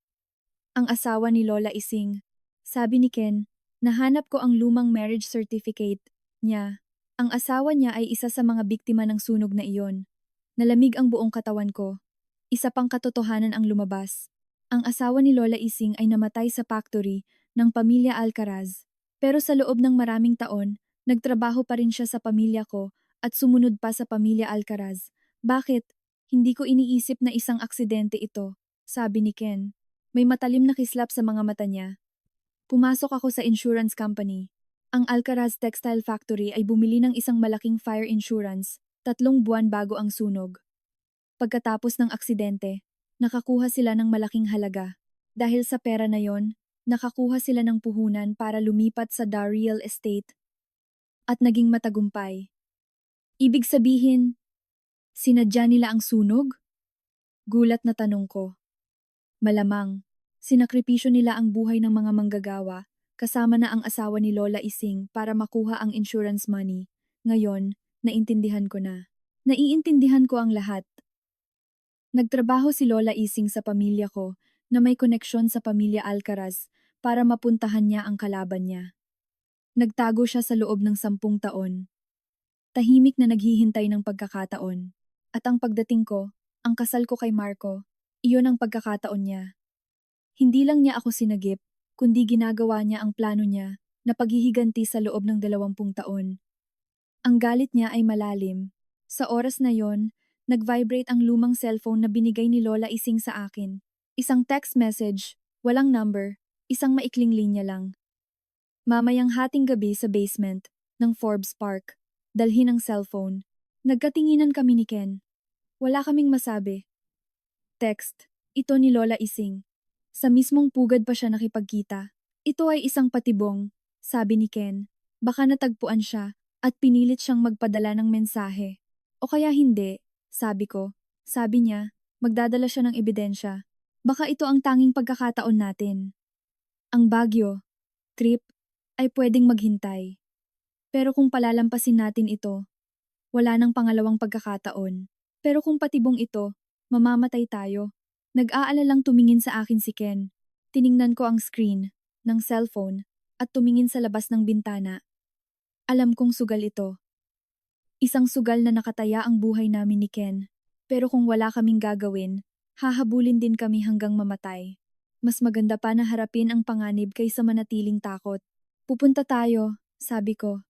Ang asawa ni Lola Ising. Sabi ni Ken, nahanap ko ang lumang marriage certificate niya. Ang asawa niya ay isa sa mga biktima ng sunog na iyon. Nalamig ang buong katawan ko. Isa pang katotohanan ang lumabas. Ang asawa ni Lola Ising ay namatay sa factory ng pamilya Alcaraz. Pero sa loob ng maraming taon, nagtrabaho pa rin siya sa pamilya ko at sumunod pa sa pamilya Alcaraz. Bakit? Hindi ko iniisip na isang aksidente ito, sabi ni Ken. May matalim na kislap sa mga mata niya. Pumasok ako sa insurance company. Ang Alcaraz Textile Factory ay bumili ng isang malaking fire insurance 3 buwan bago ang sunog. Pagkatapos ng aksidente, nakakuha sila ng malaking halaga. Dahil sa pera na yon, nakakuha sila ng puhunan para lumipat sa Barrial Estate at naging matagumpay. Ibig sabihin, sinadya nila ang sunog? Gulat na tanong ko. Malamang, sinakripisyo nila ang buhay ng mga manggagawa kasama na ang asawa ni Lola Ising para makuha ang insurance money. Ngayon, naintindihan ko na. Naiintindihan ko ang lahat. Nagtrabaho si Lola Ising sa pamilya ko na may koneksyon sa pamilya Alcaraz para mapuntahan niya ang kalaban niya. Nagtago siya sa loob ng 10 taon. Tahimik na naghihintay ng pagkakataon. At ang pagdating ko, ang kasal ko kay Marco, iyon ang pagkakataon niya. Hindi lang niya ako sinagip, kundi ginagawa niya ang plano niya na paghihiganti sa loob ng 20 taon. Ang galit niya ay malalim. Sa oras na yon, nag-vibrate ang lumang cellphone na binigay ni Lola Ising sa akin. Isang text message, walang number, isang maikling linya lang. Mamayang hating gabi sa basement ng Forbes Park, dalhin ang cellphone. Nagkatinginan kami ni Ken. Wala kaming masabi. Text, ito ni Lola Ising. Sa mismong pugad pa siya nakipagkita. Ito ay isang patibong, sabi ni Ken. Baka natagpuan siya at pinilit siyang magpadala ng mensahe. O kaya hindi, sabi ko. Sabi niya, magdadala siya ng ebidensya. Baka ito ang tanging pagkakataon natin. Ang Baguio, trip, ay pwedeng maghintay. Pero kung palalampasin natin ito, wala nang pangalawang pagkakataon. Pero kung patibong ito, mamamatay tayo. Nag-aalalang tumingin sa akin si Ken. Tiningnan ko ang screen ng cellphone at tumingin sa labas ng bintana. Alam kong sugal ito. Isang sugal na nakataya ang buhay namin ni Ken. Pero kung wala kaming gagawin, hahabulin din kami hanggang mamatay. Mas maganda pa na harapin ang panganib kaysa manatiling takot. Pupunta tayo, sabi ko.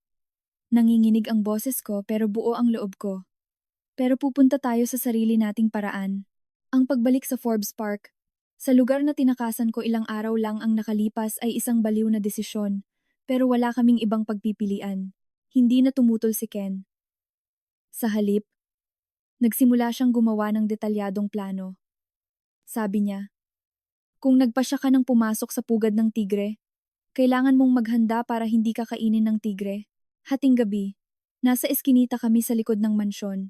Nanginginig ang boses ko pero buo ang loob ko. Pero pupunta tayo sa sarili nating paraan. Ang pagbalik sa Forbes Park, sa lugar na tinakasan ko ilang araw lang ang nakalipas ay isang baliw na desisyon. Pero wala kaming ibang pagpipilian. Hindi na tumutol si Ken. Sa halip, nagsimula siyang gumawa ng detalyadong plano. Sabi niya, kung nagpasya ka ng pumasok sa pugad ng tigre, kailangan mong maghanda para hindi ka kainin ng tigre. Hating gabi, nasa eskinita kami sa likod ng mansyon.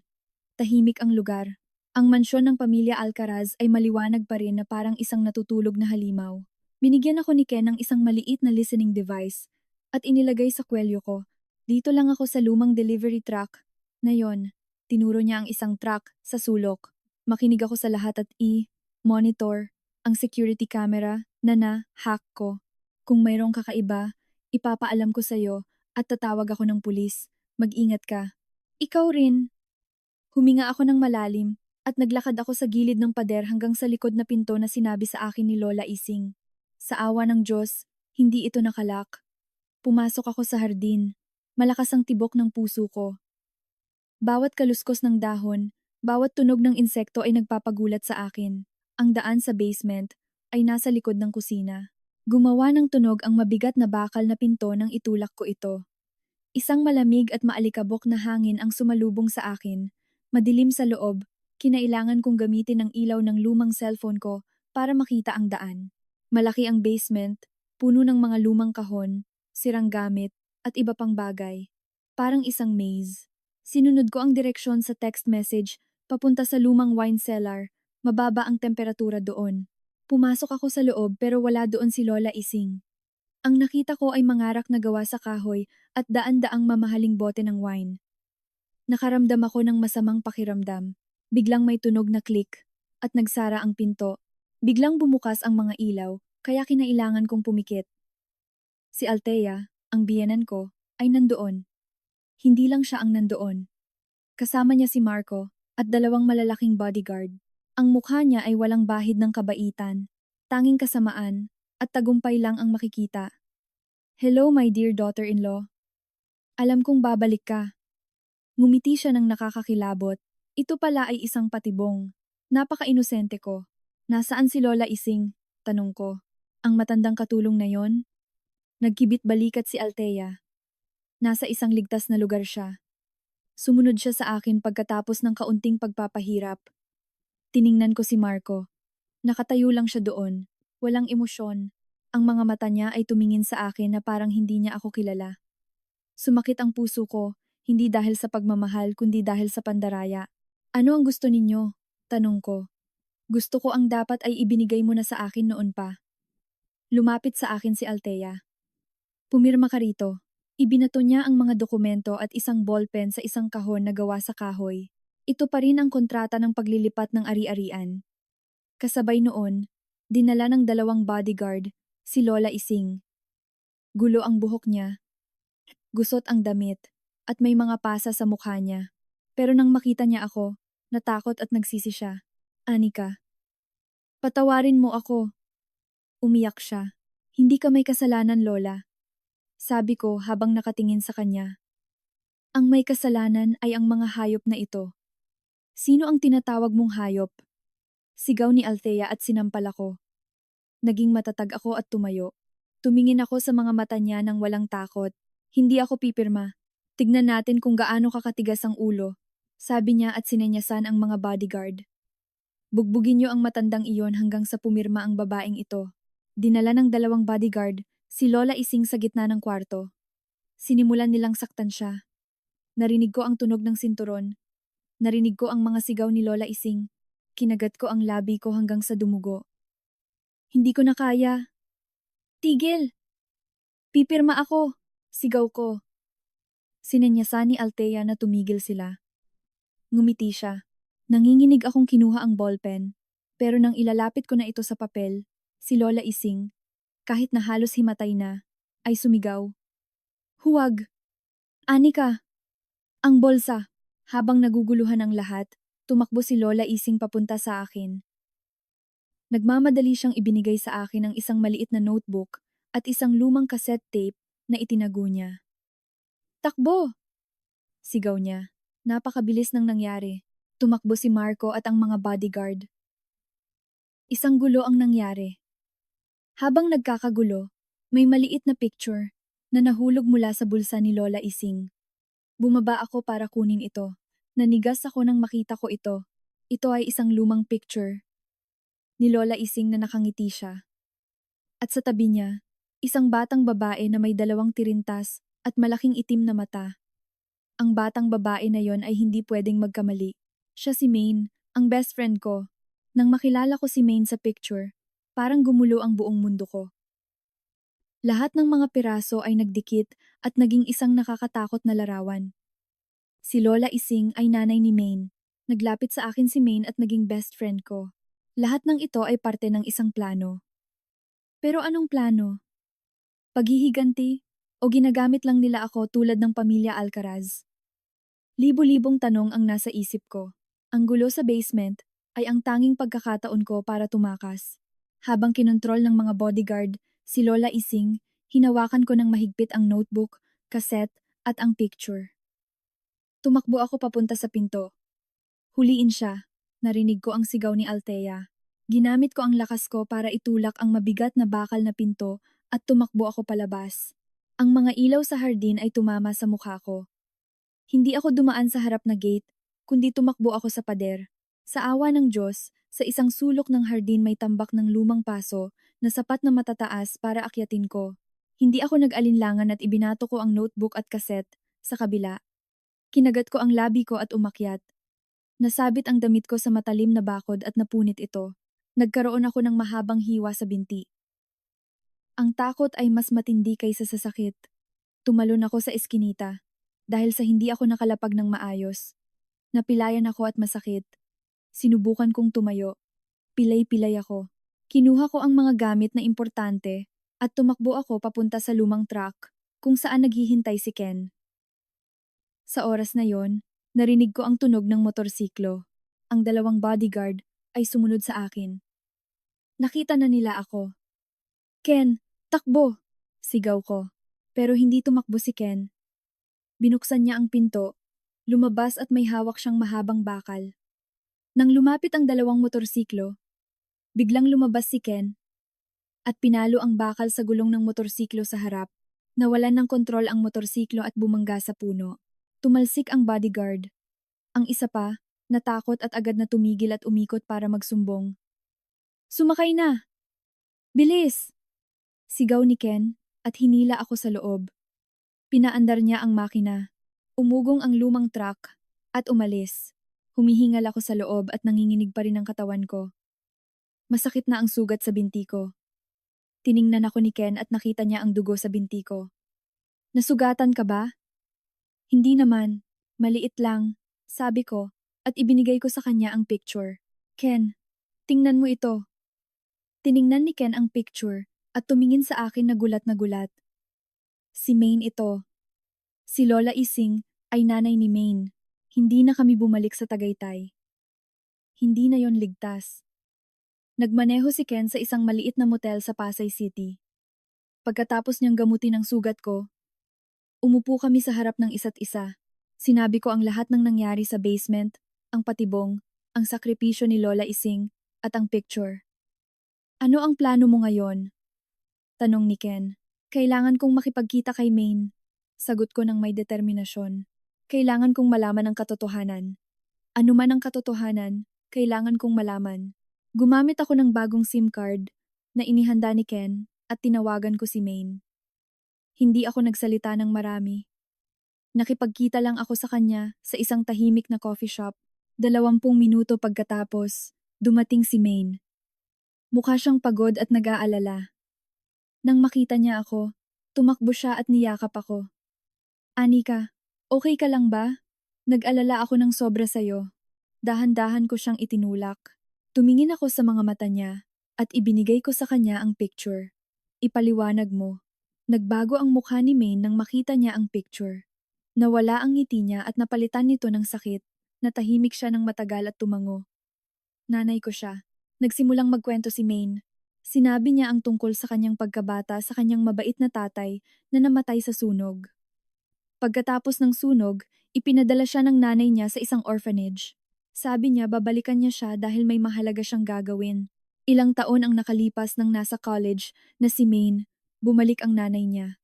Tahimik ang lugar. Ang mansyon ng pamilya Alcaraz ay maliwanag pa rin na parang isang natutulog na halimaw. Binigyan ako ni Ken ng isang maliit na listening device at inilagay sa kwelyo ko. Dito lang ako sa lumang delivery truck Ngayon, tinuro niya ang isang truck sa sulok. Makinig ako sa lahat at monitor ang security camera na hack ko. Kung mayroong kakaiba, ipapaalam ko sa'yo at tatawag ako ng pulis. Mag-ingat ka. Ikaw rin. Huminga ako ng malalim at naglakad ako sa gilid ng pader hanggang sa likod na pinto na sinabi sa akin ni Lola Ising. Sa awa ng Diyos, hindi ito nakalak. Pumasok ako sa hardin. Malakas ang tibok ng puso ko. Bawat kaluskos ng dahon, bawat tunog ng insekto ay nagpapagulat sa akin. Ang daan sa basement ay nasa likod ng kusina. Gumawa ng tunog ang mabigat na bakal na pinto nang itulak ko ito. Isang malamig at maalikabok na hangin ang sumalubong sa akin. Madilim sa loob, kinailangan kong gamitin ang ilaw ng lumang cellphone ko para makita ang daan. Malaki ang basement, puno ng mga lumang kahon, sirang gamit, at iba pang bagay. Parang isang maze. Sinunod ko ang direksyon sa text message, papunta sa lumang wine cellar. Mababa ang temperatura doon. Pumasok ako sa loob pero wala doon si Lola Ising. Ang nakita ko ay mangarak na gawa sa kahoy at daan-daang mamahaling bote ng wine. Nakaramdam ako ng masamang pakiramdam. Biglang may tunog na click at nagsara ang pinto. Biglang bumukas ang mga ilaw, kaya kinailangan kong pumikit. Si Althea, ang biyenan ko, ay nandoon. Hindi lang siya ang nandoon. Kasama niya si Marco at dalawang malalaking bodyguard. Ang mukha niya ay walang bahid ng kabaitan, tanging kasamaan, at tagumpay lang ang makikita. Hello my dear daughter-in-law. Alam kong babalik ka. Ngumiti siya ng nakakakilabot. Ito pala ay isang patibong. Napaka-inosente ko. Nasaan si Lola Ising? Tanong ko. Ang matandang katulong na yon? Nagkibit balikat si Althea. Nasa isang ligtas na lugar siya. Sumunod siya sa akin pagkatapos ng kaunting pagpapahirap. Tiningnan ko si Marco. Nakatayo lang siya doon. Walang emosyon. Ang mga mata niya ay tumingin sa akin na parang hindi niya ako kilala. Sumakit ang puso ko, hindi dahil sa pagmamahal kundi dahil sa pandaraya. Ano ang gusto ninyo? Tanong ko. Gusto ko ang dapat ay ibinigay mo na sa akin noon pa. Lumapit sa akin si Althea. Pumirma ka rito. Ibinato niya ang mga dokumento at isang ballpen sa isang kahon na gawa sa kahoy. Ito pa rin ang kontrata ng paglilipat ng ari-arian. Kasabay noon, dinala ng dalawang bodyguard, si Lola Ising. Gulo ang buhok niya. Gusot ang damit, at may mga pasa sa mukha niya. Pero nang makita niya ako, natakot at nagsisi siya. Anika, patawarin mo ako. Umiyak siya. Hindi ka may kasalanan, Lola. Sabi ko habang nakatingin sa kanya. Ang may kasalanan ay ang mga hayop na ito. Sino ang tinatawag mong hayop? Sigaw ni Althea at sinampal ako. Naging matatag ako at tumayo. Tumingin ako sa mga mata niya nang walang takot. Hindi ako pipirma. Tignan natin kung gaano kakatigas ang ulo. Sabi niya at sinenyasan ang mga bodyguard. Bugbugin niyo ang matandang iyon hanggang sa pumirma ang babaeng ito. Dinala ng dalawang bodyguard, si Lola Ising sa gitna ng kwarto. Sinimulan nilang saktan siya. Narinig ko ang tunog ng sinturon. Narinig ko ang mga sigaw ni Lola Ising. Kinagat ko ang labi ko hanggang sa dumugo. Hindi ko na kaya. Tigil! Pipirma ako! Sigaw ko. Sinenyasan ni Althea na tumigil sila. Ngumiti siya. Nanginginig akong kinuha ang ballpen. Pero nang ilalapit ko na ito sa papel, si Lola Ising, kahit na halos himatay na, ay sumigaw. Huwag! Anika! Ang bolsa! Habang naguguluhan ang lahat, tumakbo si Lola Ising papunta sa akin. Nagmamadali siyang ibinigay sa akin ang isang maliit na notebook at isang lumang cassette tape na itinago niya. Takbo! Sigaw niya. Napakabilis ng nangyari. Tumakbo si Marco at ang mga bodyguard. Isang gulo ang nangyari. Habang nagkakagulo, may maliit na picture na nahulog mula sa bulsa ni Lola Ising. Bumaba ako para kunin ito. Nanigas ako nang makita ko ito. Ito ay isang lumang picture ni Lola Ising na nakangiti siya. At sa tabi niya, isang batang babae na may dalawang tirintas at malaking itim na mata. Ang batang babae na yon ay hindi pwedeng magkamali. Siya si Maine, ang best friend ko. Nang makilala ko si Maine sa picture, parang gumulo ang buong mundo ko. Lahat ng mga piraso ay nagdikit at naging isang nakakatakot na larawan. Si Lola Ising ay nanay ni Maine. Naglapit sa akin si Maine at naging best friend ko. Lahat ng ito ay parte ng isang plano. Pero anong plano? Paghihiganti? O ginagamit lang nila ako tulad ng pamilya Alcaraz? Libo-libong tanong ang nasa isip ko. Ang gulo sa basement ay ang tanging pagkakataon ko para tumakas. Habang kinontrol ng mga bodyguard, si Lola Ising, hinawakan ko ng mahigpit ang notebook, cassette, at ang picture. Tumakbo ako papunta sa pinto. Huliin siya. Narinig ko ang sigaw ni Althea. Ginamit ko ang lakas ko para itulak ang mabigat na bakal na pinto at tumakbo ako palabas. Ang mga ilaw sa hardin ay tumama sa mukha ko. Hindi ako dumaan sa harap na gate, kundi tumakbo ako sa pader. Sa awa ng Diyos, sa isang sulok ng hardin may tambak ng lumang paso na sapat na matataas para akyatin ko. Hindi ako nag-alinlangan at ibinato ko ang notebook at kaset sa kabila. Kinagat ko ang labi ko at umakyat. Nasabit ang damit ko sa matalim na bakod at napunit ito. Nagkaroon ako ng mahabang hiwa sa binti. Ang takot ay mas matindi kaysa sa sakit. Tumalon ako sa eskinita. Dahil sa hindi ako nakalapag ng maayos. Napilayan ako at masakit. Sinubukan kong tumayo. Pilay-pilay ako. Kinuha ko ang mga gamit na importante at tumakbo ako papunta sa lumang truck kung saan naghihintay si Ken. Sa oras na yon, narinig ko ang tunog ng motorsiklo. Ang dalawang bodyguard ay sumunod sa akin. Nakita na nila ako. Ken, takbo! Sigaw ko. Pero hindi tumakbo si Ken. Binuksan niya ang pinto, lumabas at may hawak siyang mahabang bakal. Nang lumapit ang dalawang motorsiklo, biglang lumabas si Ken at pinalo ang bakal sa gulong ng motorsiklo sa harap. Nawalan ng kontrol ang motorsiklo at bumangga sa puno. Tumalsik ang bodyguard. Ang isa pa, natakot at agad na tumigil at umikot para magsumbong. Sumakay na! Bilis! Sigaw ni Ken at hinila ako sa loob. Pinaandar niya ang makina. Umugong ang lumang truck at umalis. Humihingal ako sa loob at nanginginig pa rin ang katawan ko. Masakit na ang sugat sa binti ko. Tiningnan ako ni Ken at nakita niya ang dugo sa binti ko. Nasugatan ka ba? Hindi naman. Maliit lang, sabi ko, at ibinigay ko sa kanya ang picture. Ken, tingnan mo ito. Tiningnan ni Ken ang picture at tumingin sa akin na gulat na gulat. Si Maine ito. Si Lola Ising ay nanay ni Maine. Hindi na kami bumalik sa Tagaytay. Hindi na yon ligtas. Nagmaneho si Ken sa isang maliit na motel sa Pasay City. Pagkatapos niyang gamutin ang sugat ko, umupo kami sa harap ng isa't isa. Sinabi ko ang lahat ng nangyari sa basement, ang patibong, ang sakripisyo ni Lola Ising, at ang picture. Ano ang plano mo ngayon? Tanong ni Ken. Kailangan kong makipagkita kay Maine. Sagot ko ng may determinasyon. Kailangan kong malaman ang katotohanan. Ano man ang katotohanan, kailangan kong malaman. Gumamit ako ng bagong SIM card na inihanda ni Ken at tinawagan ko si Maine. Hindi ako nagsalita ng marami. Nakipagkita lang ako sa kanya sa isang tahimik na coffee shop. 20 minuto pagkatapos, dumating si Maine. Mukha siyang pagod at nag-aalala. Nang makita niya ako, tumakbo siya at niyakap ako. Anika, okay ka lang ba? Nag-alala ako ng sobra sa'yo. Dahan-dahan ko siyang itinulak. Tumingin ako sa mga mata niya at ibinigay ko sa kanya ang picture. Ipaliwanag mo. Nagbago ang mukha ni Maine nang makita niya ang picture. Nawala ang ngiti niya at napalitan nito ng sakit. Natahimik siya ng matagal at tumango. Nanay ko siya. Nagsimulang magkwento si Maine. Sinabi niya ang tungkol sa kanyang pagkabata sa kanyang mabait na tatay na namatay sa sunog. Pagkatapos ng sunog, ipinadala siya ng nanay niya sa isang orphanage. Sabi niya babalikan niya siya dahil may mahalaga siyang gagawin. Ilang taon ang nakalipas nang nasa college na si Maine, bumalik ang nanay niya.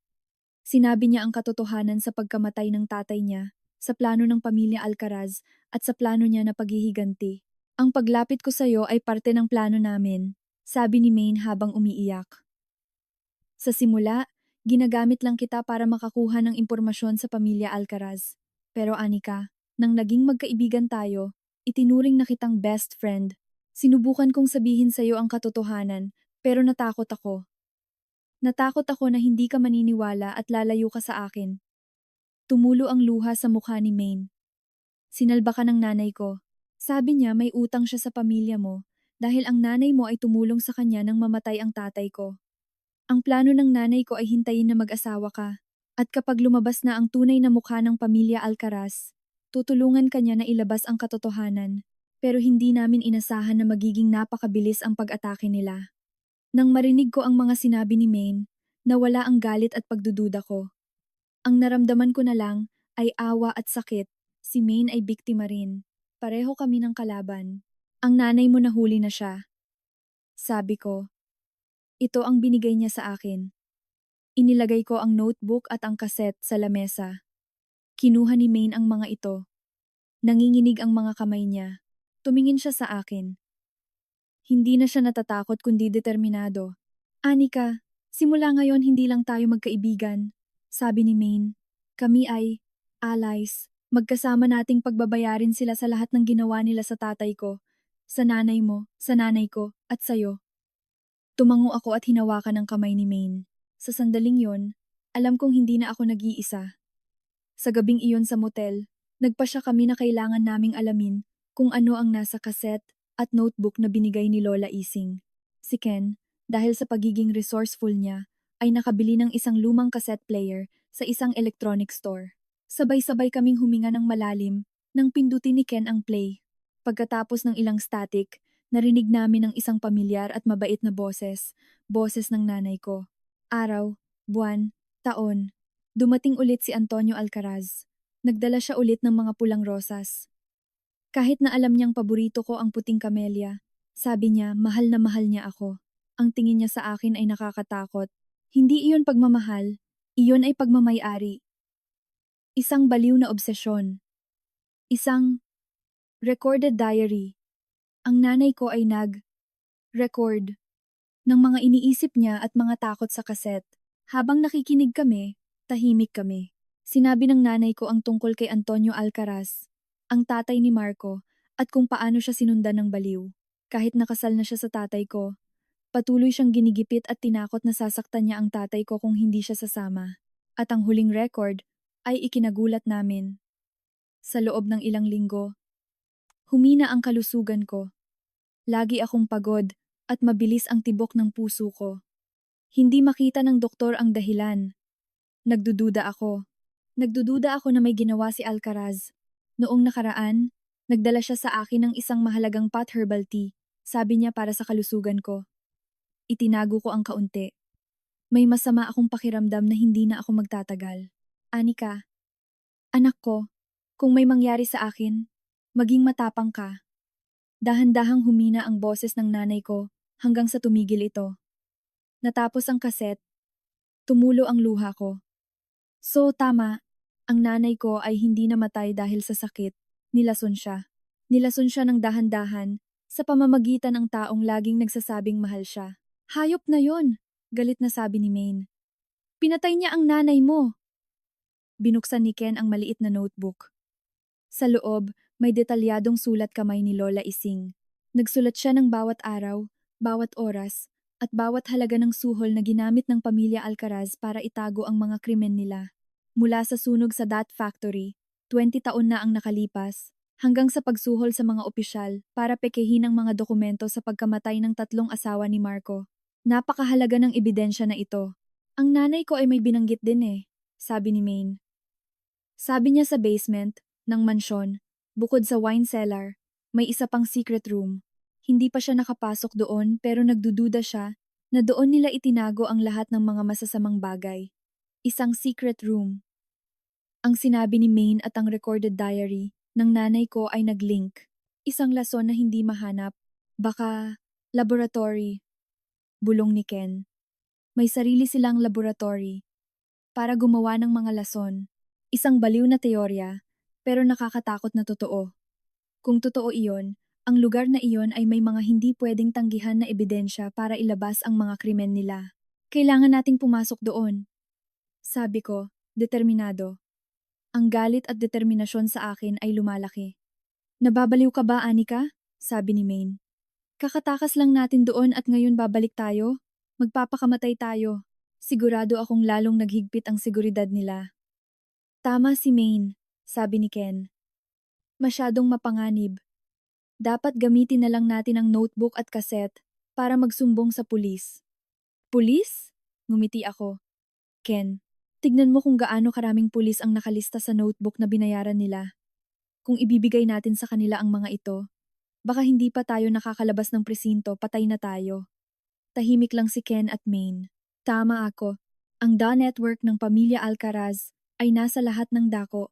Sinabi niya ang katotohanan sa pagkamatay ng tatay niya, sa plano ng pamilya Alcaraz at sa plano niya na paghihiganti. Ang paglapit ko sa iyo ay parte ng plano namin, sabi ni Maine habang umiiyak. Sa simula, ginagamit lang kita para makakuha ng impormasyon sa pamilya Alcaraz. Pero Anika, nang naging magkaibigan tayo, itinuring na kitang best friend. Sinubukan kong sabihin sa iyo ang katotohanan, pero natakot ako. Natakot ako na hindi ka maniniwala at lalayo ka sa akin. Tumulo ang luha sa mukha ni Maine. Sinalba ka ng nanay ko. Sabi niya may utang siya sa pamilya mo dahil ang nanay mo ay tumulong sa kanya nang mamatay ang tatay ko. Ang plano ng nanay ko ay hintayin na mag-asawa ka. At kapag lumabas na ang tunay na mukha ng pamilya Alcaraz, tutulungan kanya na ilabas ang katotohanan. Pero hindi namin inasahan na magiging napakabilis ang pag-atake nila. Nang marinig ko ang mga sinabi ni Maine, nawala ang galit at pagdududa ko. Ang naramdaman ko na lang ay awa at sakit. Si Maine ay biktima rin. Pareho kami ng kalaban. Ang nanay mo nahuli na siya. Sabi ko, ito ang binigay niya sa akin. Inilagay ko ang notebook at ang kaset sa lamesa. Kinuha ni Maine ang mga ito. Nanginginig ang mga kamay niya. Tumingin siya sa akin. Hindi na siya natatakot kundi determinado. Anika, simula ngayon hindi lang tayo magkaibigan. Sabi ni Maine. Kami ay allies. Magkasama nating pagbabayarin sila sa lahat ng ginawa nila sa tatay ko, sa nanay mo, sa nanay ko, at sayo. Tumango ako at hinawakan ang kamay ni Maine. Sa sandaling yon, alam kong hindi na ako nag-iisa. Sa gabing iyon sa motel, nagpasya kami na kailangan naming alamin kung ano ang nasa kaset at notebook na binigay ni Lola Ising. Si Ken, dahil sa pagiging resourceful niya, ay nakabili ng isang lumang cassette player sa isang electronic store. Sabay-sabay kaming huminga ng malalim nang pindutin ni Ken ang play. Pagkatapos ng ilang static, narinig namin ang isang pamilyar at mabait na boses, boses ng nanay ko. Araw, buwan, taon. Dumating ulit si Antonio Alcaraz. Nagdala siya ulit ng mga pulang rosas. Kahit na alam niyang paborito ko ang puting kamelya, sabi niya mahal na mahal niya ako. Ang tingin niya sa akin ay nakakatakot. Hindi iyon pagmamahal, iyon ay pagmamayari. Isang baliw na obsesyon. Isang recorded diary. Ang nanay ko ay nag-record ng mga iniisip niya at mga takot sa kaset. Habang nakikinig kami, tahimik kami. Sinabi ng nanay ko ang tungkol kay Antonio Alcaraz, ang tatay ni Marco, at kung paano siya sinundan ng baliw. Kahit nakasal na siya sa tatay ko, patuloy siyang ginigipit at tinakot na sasaktan niya ang tatay ko kung hindi siya sasama. At ang huling record ay ikinagulat namin. Sa loob ng ilang linggo, humina ang kalusugan ko. Lagi akong pagod at mabilis ang tibok ng puso ko. Hindi makita ng doktor ang dahilan. Nagdududa ako. Nagdududa ako na may ginawa si Alcaraz. Noong nakaraan, nagdala siya sa akin ng isang mahalagang pot herbal tea. Sabi niya para sa kalusugan ko. Itinago ko ang kaunti. May masama akong pakiramdam na hindi na ako magtatagal. Anika, anak ko, kung may mangyari sa akin, maging matapang ka. Dahan-dahang humina ang boses ng nanay ko hanggang sa tumigil ito. Natapos ang kaset, tumulo ang luha ko. So tama, ang nanay ko ay hindi namatay dahil sa sakit, nilason siya. Nilason siya ng dahan-dahan sa pamamagitan ng taong laging nagsasabing mahal siya. Hayop na yon, galit na sabi ni Maine. Pinatay niya ang nanay mo. Binuksan ni Ken ang maliit na notebook. Sa loob, may detalyadong sulat kamay ni Lola Ising. Nagsulat siya ng bawat araw, bawat oras, at bawat halaga ng suhol na ginamit ng pamilya Alcaraz para itago ang mga krimen nila. Mula sa sunog sa Dot Factory, 20 taon na ang nakalipas, hanggang sa pagsuhol sa mga opisyal para pekehin ang mga dokumento sa pagkamatay ng tatlong asawa ni Marco. Napakahalaga ng ebidensya na ito. Ang nanay ko ay may binanggit din sabi ni Maine. Sabi niya sa basement ng mansyon, bukod sa wine cellar, may isa pang secret room. Hindi pa siya nakapasok doon pero nagdududa siya na doon nila itinago ang lahat ng mga masasamang bagay. Isang secret room. Ang sinabi ni Maine at ang recorded diary ng nanay ko ay nag-link. Isang lason na hindi mahanap. Baka laboratory. Bulong ni Ken. May sarili silang laboratory para gumawa ng mga lason. Isang baliw na teorya, pero nakakatakot na totoo. Kung totoo iyon, ang lugar na iyon ay may mga hindi pwedeng tanggihan na ebidensya para ilabas ang mga krimen nila. Kailangan nating pumasok doon. Sabi ko, determinado. Ang galit at determinasyon sa akin ay lumalaki. Nababaliw ka ba, Anika? Sabi ni Maine. Kakatakas lang natin doon at ngayon babalik tayo? Magpapakamatay tayo. Sigurado akong lalong naghigpit ang seguridad nila. Tama si Maine, sabi ni Ken. Masyadong mapanganib. Dapat gamitin na lang natin ang notebook at kaset para magsumbong sa pulis. Pulis? Ngumiti ako. Ken, tignan mo kung gaano karaming pulis ang nakalista sa notebook na binayaran nila. Kung ibibigay natin sa kanila ang mga ito, baka hindi pa tayo nakakalabas ng presinto, patay na tayo. Tahimik lang si Ken at Maine. Tama ako. Ang DA network ng pamilya Alcaraz ay nasa lahat ng dako.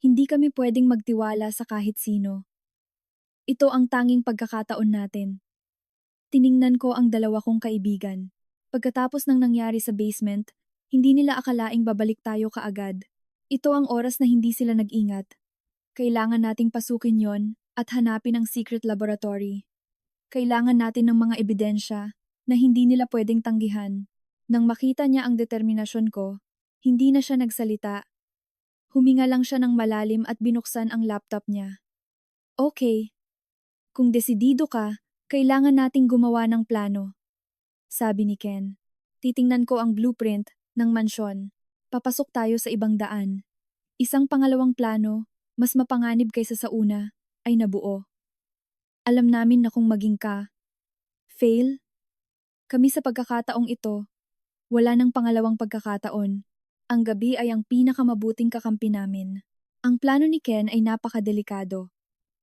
Hindi kami pwedeng magtiwala sa kahit sino. Ito ang tanging pagkakataon natin. Tiningnan ko ang dalawa kong kaibigan. Pagkatapos ng nangyari sa basement, hindi nila akalaing babalik tayo kaagad. Ito ang oras na hindi sila nag-ingat. Kailangan nating pasukin yon at hanapin ang secret laboratory. Kailangan natin ng mga ebidensya na hindi nila pwedeng tanggihan. Nang makita niya ang determinasyon ko, hindi na siya nagsalita. Huminga lang siya ng malalim at binuksan ang laptop niya. Okay. Kung desidido ka, kailangan nating gumawa ng plano. Sabi ni Ken. Titingnan ko ang blueprint ng mansyon. Papasok tayo sa ibang daan. Isang pangalawang plano, mas mapanganib kaysa sa una, ay nabuo. Alam namin na kung maging fail, kami sa pagkakataong ito, wala nang pangalawang pagkakataon. Ang gabi ay ang pinakamabuting kakampi namin. Ang plano ni Ken ay napakadelikado.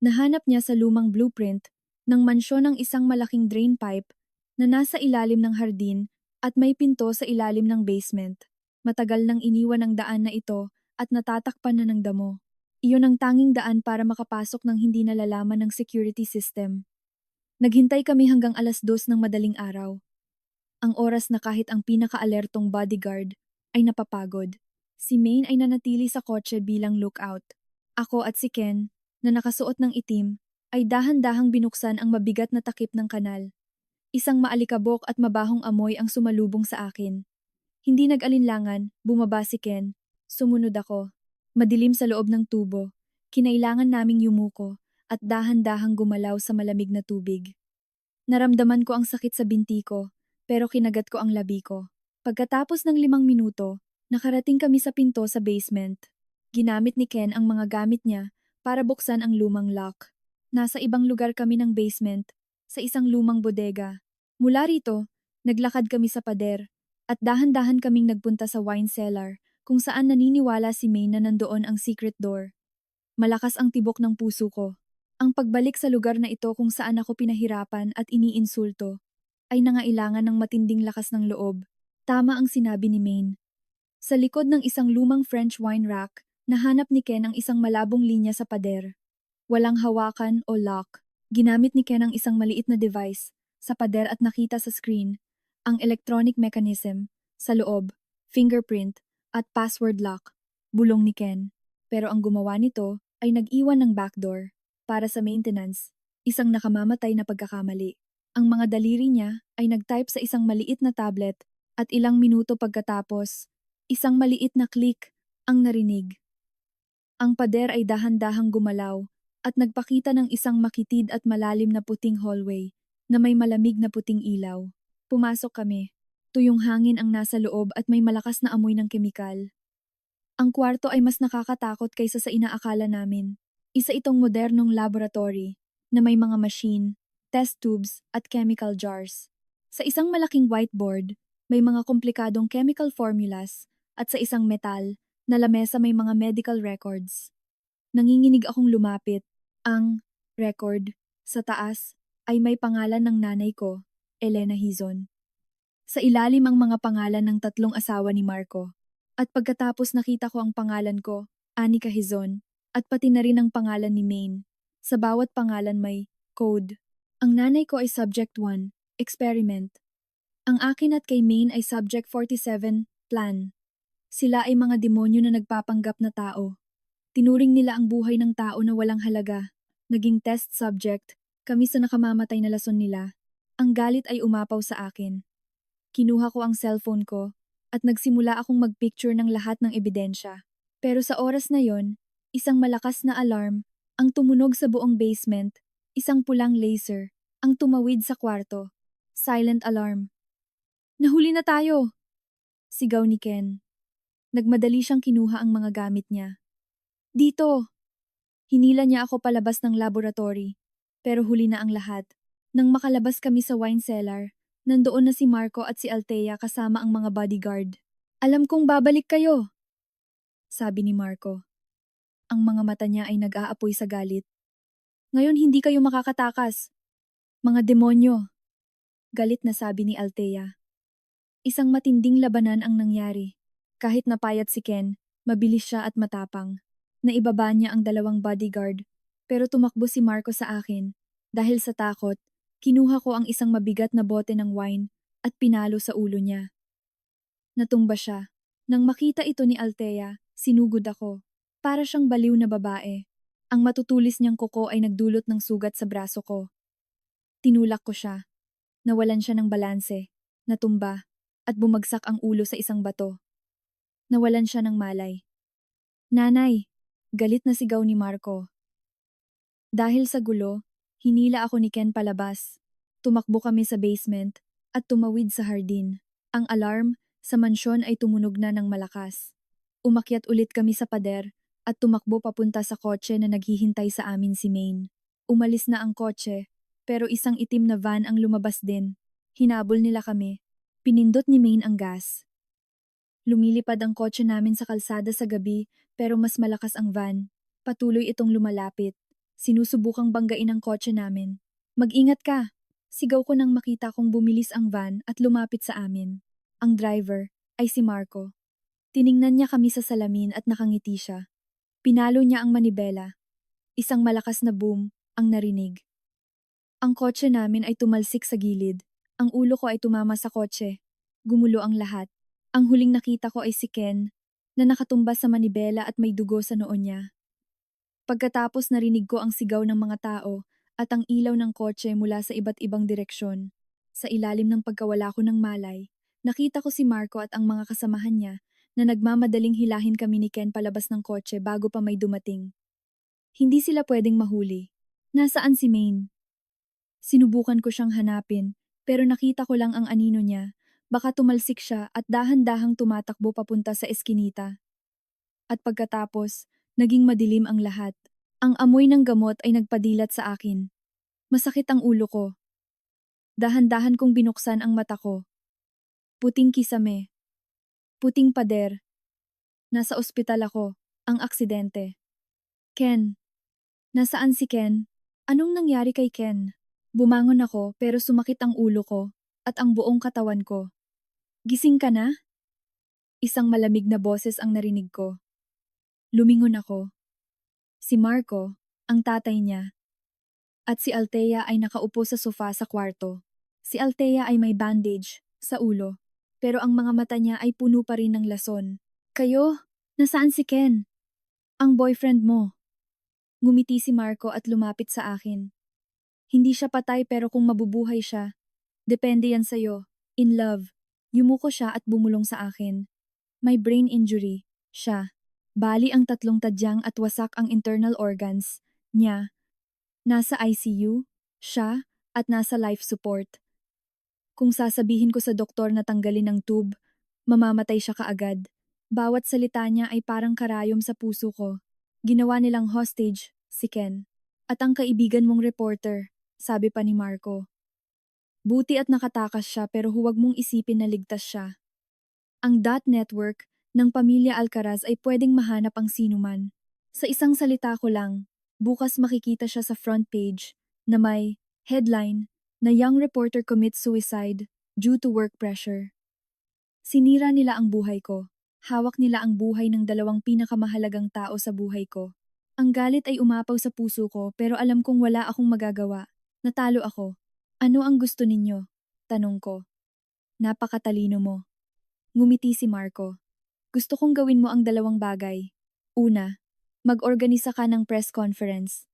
Nahanap niya sa lumang blueprint ng mansyon ng isang malaking drain pipe na nasa ilalim ng hardin at may pinto sa ilalim ng basement. Matagal nang iniwan ang daan na ito at natatakpan na ng damo. Iyon ang tanging daan para makapasok ng hindi nalalaman ng security system. Naghintay kami hanggang 2:00 ng madaling araw. Ang oras na kahit ang pinaka-alertong bodyguard ay napapagod. Si Maine ay nanatili sa kotse bilang lookout. Ako at si Ken, na nakasuot ng itim, ay dahan-dahang binuksan ang mabigat na takip ng kanal. Isang maalikabok at mabahong amoy ang sumalubong sa akin. Hindi nag-alinlangan, bumaba si Ken. Sumunod ako. Madilim sa loob ng tubo. Kinailangan naming yumuko at dahan-dahang gumalaw sa malamig na tubig. Naramdaman ko ang sakit sa binti ko, pero kinagat ko ang labi ko. Pagkatapos ng 5 minuto, nakarating kami sa pinto sa basement. Ginamit ni Ken ang mga gamit niya para buksan ang lumang lock. Nasa ibang lugar kami ng basement, sa isang lumang bodega. Mula rito, naglakad kami sa pader, at dahan-dahan kaming nagpunta sa wine cellar, kung saan naniniwala si May na nandoon ang secret door. Malakas ang tibok ng puso ko. Ang pagbalik sa lugar na ito kung saan ako pinahirapan at iniinsulto, ay nangailangan ng matinding lakas ng loob. Tama ang sinabi ni Maine. Sa likod ng isang lumang French wine rack, nahanap ni Ken ang isang malabong linya sa pader. Walang hawakan o lock. Ginamit ni Ken ang isang maliit na device sa pader at nakita sa screen ang electronic mechanism sa loob, fingerprint at password lock. Bulong ni Ken. Pero ang gumawa nito ay nag-iwan ng backdoor para sa maintenance, isang nakamamatay na pagkakamali. Ang mga daliri niya ay nag-type sa isang maliit na tablet at ilang minuto pagkatapos, isang maliit na click ang narinig. Ang pader ay dahan-dahang gumalaw at nagpakita ng isang makitid at malalim na puting hallway na may malamig na puting ilaw. Pumasok kami. Tuyong hangin ang nasa loob at may malakas na amoy ng kemikal. Ang kwarto ay mas nakakatakot kaysa sa inaakala namin. Isa itong modernong laboratory na may mga machine, test tubes at chemical jars. Sa isang malaking whiteboard, may mga komplikadong chemical formulas at sa isang metal na lamesa may mga medical records. Nanginginig akong lumapit. Ang record sa taas ay may pangalan ng nanay ko, Elena Hizon. Sa ilalim ang mga pangalan ng 3 asawa ni Marco. At pagkatapos nakita ko ang pangalan ko, Anika Hizon, at pati na rin ang pangalan ni Maine. Sa bawat pangalan may code. Ang nanay ko ay Subject 1, Experiment. Ang akin at kay Maine ay Subject 47, Plan. Sila ay mga demonyo na nagpapanggap na tao. Tinuring nila ang buhay ng tao na walang halaga. Naging test subject, kami sa nakamamatay na lason nila. Ang galit ay umapaw sa akin. Kinuha ko ang cellphone ko at nagsimula akong magpicture ng lahat ng ebidensya. Pero sa oras na yon, isang malakas na alarm ang tumunog sa buong basement, isang pulang laser ang tumawid sa kwarto. Silent alarm. Nahuli na tayo! Sigaw ni Ken. Nagmadali siyang kinuha ang mga gamit niya. Dito! Hinila niya ako palabas ng laboratory, pero huli na ang lahat. Nang makalabas kami sa wine cellar, nandoon na si Marco at si Althea kasama ang mga bodyguard. Alam kong babalik kayo, sabi ni Marco. Ang mga mata niya ay nag-aapoy sa galit. Ngayon hindi kayo makakatakas. Mga demonyo, galit na sabi ni Althea. Isang matinding labanan ang nangyari. Kahit napayat si Ken, mabilis siya at matapang. Naibaba niya ang dalawang bodyguard, pero tumakbo si Marco sa akin. Dahil sa takot, kinuha ko ang isang mabigat na bote ng wine at pinalo sa ulo niya. Natumba siya. Nang makita ito ni Althea, sinugod ako. Para siyang baliw na babae. Ang matutulis niyang kuko ay nagdulot ng sugat sa braso ko. Tinulak ko siya. Nawalan siya ng balanse, natumba, at bumagsak ang ulo sa isang bato. Nawalan siya ng malay. Nanay! Galit na sigaw ni Marco. Dahil sa gulo, hinila ako ni Ken palabas. Tumakbo kami sa basement at tumawid sa hardin. Ang alarm sa mansyon ay tumunog na ng malakas. Umakyat ulit kami sa pader at tumakbo papunta sa kotse na naghihintay sa amin si Maine. Umalis na ang kotse, pero isang itim na van ang lumabas din. Hinabol nila kami. Pinindot ni Maine ang gas. Lumilipad ang kotse namin sa kalsada sa gabi, pero mas malakas ang van. Patuloy itong lumalapit. Sinusubukang banggain ang kotse namin. Mag-ingat ka! Sigaw ko nang makita kong bumilis ang van at lumapit sa amin. Ang driver ay si Marco. Tiningnan niya kami sa salamin at nakangiti siya. Pinalo niya ang manibela. Isang malakas na boom ang narinig. Ang kotse namin ay tumalsik sa gilid. Ang ulo ko ay tumama sa kotse. Gumulo ang lahat. Ang huling nakita ko ay si Ken, na nakatumba sa manibela at may dugo sa noo niya. Pagkatapos narinig ko ang sigaw ng mga tao at ang ilaw ng kotse mula sa iba't ibang direksyon. Sa ilalim ng pagkawala ko ng malay, nakita ko si Marco at ang mga kasamahan niya na nagmamadaling hilahin kami ni Ken palabas ng kotse bago pa may dumating. Hindi sila pwedeng mahuli. Nasaan si Maine? Sinubukan ko siyang hanapin, pero nakita ko lang ang anino niya. Baka tumalsik siya at dahan-dahang tumatakbo papunta sa eskinita. At pagkatapos, naging madilim ang lahat. Ang amoy ng gamot ay nagpadilat sa akin. Masakit ang ulo ko. Dahan-dahan kong binuksan ang mata ko. Puting kisame. Puting pader. Nasa ospital ako. Ang aksidente. Ken. Nasaan si Ken? Anong nangyari kay Ken? Bumangon ako pero sumakit ang ulo ko at ang buong katawan ko. Gising ka na? Isang malamig na boses ang narinig ko. Lumingon ako. Si Marco, ang tatay niya, at si Althea ay nakaupo sa sofa sa kwarto. Si Althea ay may bandage sa ulo, pero ang mga mata niya ay puno pa rin ng lason. Kayo? Nasaan si Ken? Ang boyfriend mo. Ngumiti si Marco at lumapit sa akin. Hindi siya patay pero kung mabubuhay siya, depende yan sa'yo. In love. Yumuko siya at bumulong sa akin. May brain injury. Siya. Bali ang 3 tadyang at wasak ang internal organs niya. Nasa ICU, siya, at nasa life support. Kung sasabihin ko sa doktor na tanggalin ang tube, mamamatay siya kaagad. Bawat salita niya ay parang karayom sa puso ko. Ginawa nilang hostage, si Ken. At ang kaibigan mong reporter, sabi pa ni Marco. Buti at nakatakas siya pero huwag mong isipin na ligtas siya. Ang dot network ng pamilya Alcaraz ay pwedeng mahanap ang sinuman. Sa isang salita ko lang, bukas makikita siya sa front page na may headline na Young Reporter Commits Suicide Due to Work Pressure. Sinira nila ang buhay ko. Hawak nila ang buhay ng 2 pinakamahalagang tao sa buhay ko. Ang galit ay umapaw sa puso ko pero alam kong wala akong magagawa. Natalo ako. Ano ang gusto ninyo? Tanong ko. Napakatalino mo. Ngumiti si Marco. Gusto kong gawin mo ang 2 bagay. Una, mag-organisa ka ng press conference.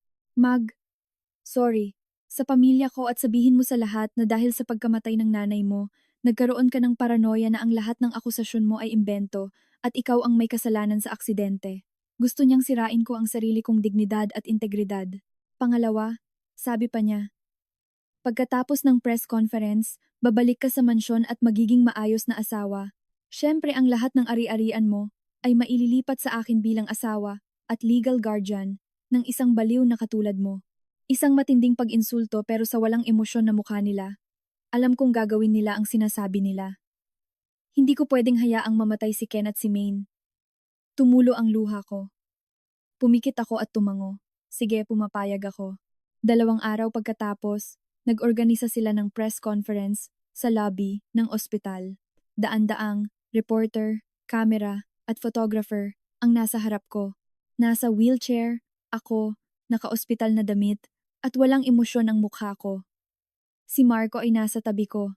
Sorry, sa pamilya ko at sabihin mo sa lahat na dahil sa pagkamatay ng nanay mo, nagkaroon ka ng paranoia na ang lahat ng akusasyon mo ay imbento at ikaw ang may kasalanan sa aksidente. Gusto niyang sirain ko ang sarili kong dignidad at integridad. Pangalawa, sabi pa niya, pagkatapos ng press conference, babalik ka sa mansyon at magiging maayos na asawa. Siyempre ang lahat ng ari-arian mo ay maililipat sa akin bilang asawa at legal guardian. ng isang baliw na katulad mo. Isang matinding pag-insulto pero sa walang emosyon na mukha nila. Alam kong gagawin nila ang sinasabi nila. Hindi ko pwedeng hayaang mamatay si Ken at si Maine. Tumulo ang luha ko. Pumikit ako at tumango. Sige, pumapayag ako. 2 araw pagkatapos, nag-organisa sila ng press conference sa lobby ng ospital. Daan-daang, reporter, camera, at photographer ang nasa harap ko. Nasa wheelchair, ako, naka-ospital na damit, at walang emosyon ang mukha ko. Si Marco ay nasa tabi ko.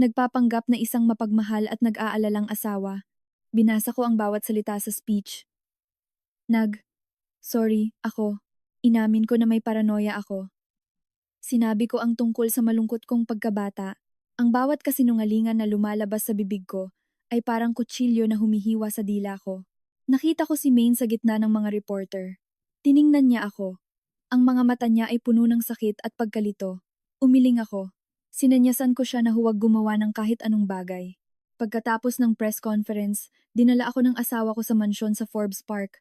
Nagpapanggap na isang mapagmahal at nag-aalalang asawa. Binasa ko ang bawat salita sa speech. Sorry, ako. Inamin ko na may paranoia ako. Sinabi ko ang tungkol sa malungkot kong pagkabata. Ang bawat kasinungalingan na lumalabas sa bibig ko ay parang kutsilyo na humihiwa sa dila ko. Nakita ko si Maine sa gitna ng mga reporter. Tiningnan niya ako. Ang mga mata niya ay puno ng sakit at pagkalito. Umiling ako. Sinanyasan ko siya na huwag gumawa ng kahit anong bagay. Pagkatapos ng press conference, dinala ako ng asawa ko sa mansyon sa Forbes Park.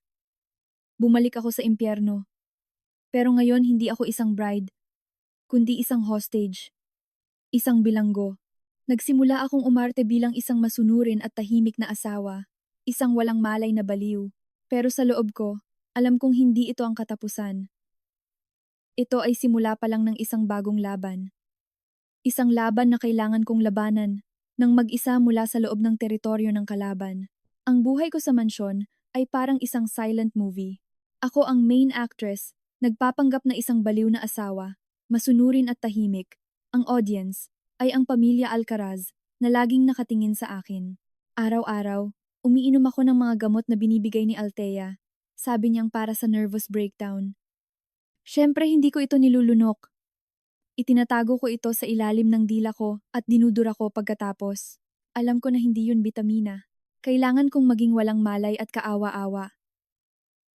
Bumalik ako sa impyerno. Pero ngayon hindi ako isang bride, kundi isang hostage. Isang bilanggo. Nagsimula akong umarte bilang isang masunurin at tahimik na asawa. Isang walang malay na baliw. Pero sa loob ko, alam kong hindi ito ang katapusan. Ito ay simula pa lang ng isang bagong laban. Isang laban na kailangan kong labanan nang mag-isa mula sa loob ng teritoryo ng kalaban. Ang buhay ko sa mansyon ay parang isang silent movie. Ako ang main actress, nagpapanggap na isang baliw na asawa, masunurin at tahimik. Ang audience ay ang pamilya Alcaraz na laging nakatingin sa akin. Araw-araw, umiinom ako ng mga gamot na binibigay ni Althea. Sabi niyang para sa nervous breakdown. Siyempre hindi ko ito nilulunok. Itinatago ko ito sa ilalim ng dila ko at dinudura ko pagkatapos. Alam ko na hindi yun bitamina. Kailangan kong maging walang malay at kaawa-awa.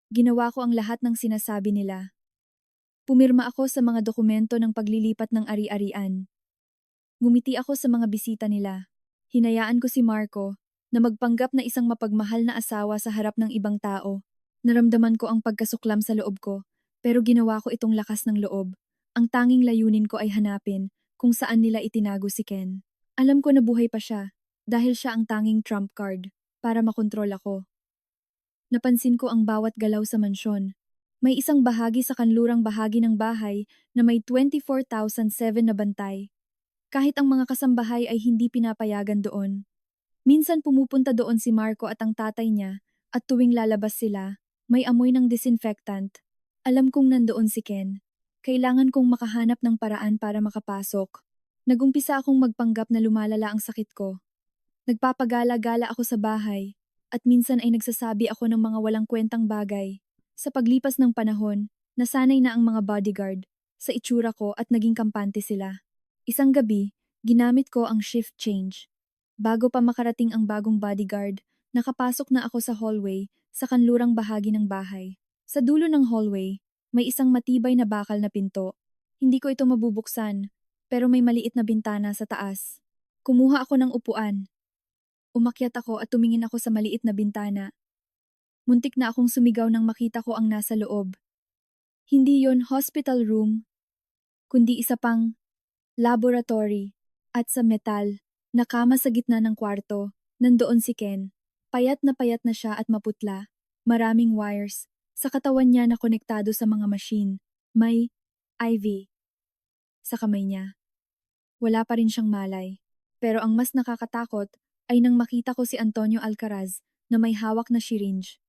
Ginawa ko ang lahat ng sinasabi nila. Pumirma ako sa mga dokumento ng paglilipat ng ari-arian. Ngumiti ako sa mga bisita nila. Hinayaan ko si Marco na magpanggap na isang mapagmahal na asawa sa harap ng ibang tao. Naramdaman ko ang pagkasuklam sa loob ko, pero ginawa ko itong lakas ng loob. Ang tanging layunin ko ay hanapin kung saan nila itinago si Ken. Alam ko na buhay pa siya dahil siya ang tanging trump card para makontrol ako. Napansin ko ang bawat galaw sa mansyon. May isang bahagi sa kanlurang bahagi ng bahay na may 24,007 na bantay. Kahit ang mga kasambahay ay hindi pinapayagan doon. Minsan pumupunta doon si Marco at ang tatay niya at tuwing lalabas sila, may amoy ng disinfectant. Alam kong nandoon si Ken. Kailangan kong makahanap ng paraan para makapasok. Nagumpisa akong magpanggap na lumalala ang sakit ko. Nagpapagala-gala ako sa bahay. At minsan ay nagsasabi ako ng mga walang kwentang bagay. Sa paglipas ng panahon, nasanay na ang mga bodyguard sa itsura ko at naging kampante sila. Isang gabi, ginamit ko ang shift change. Bago pa makarating ang bagong bodyguard, nakapasok na ako sa hallway sa kanlurang bahagi ng bahay. Sa dulo ng hallway, may isang matibay na bakal na pinto. Hindi ko ito mabubuksan, pero may maliit na bintana sa taas. Kumuha ako ng upuan. Umakyat ako at tumingin ako sa maliit na bintana. Muntik na akong sumigaw nang makita ko ang nasa loob. Hindi yon hospital room, kundi isa pang laboratory. At sa metal, na kama sa gitna ng kwarto, nandoon si Ken. Payat na siya at maputla. Maraming wires. Sa katawan niya na konektado sa mga machine. May IV sa kamay niya. Wala pa rin siyang malay. Pero ang mas nakakatakot ay nang makita ko si Antonio Alcaraz na may hawak na syringe.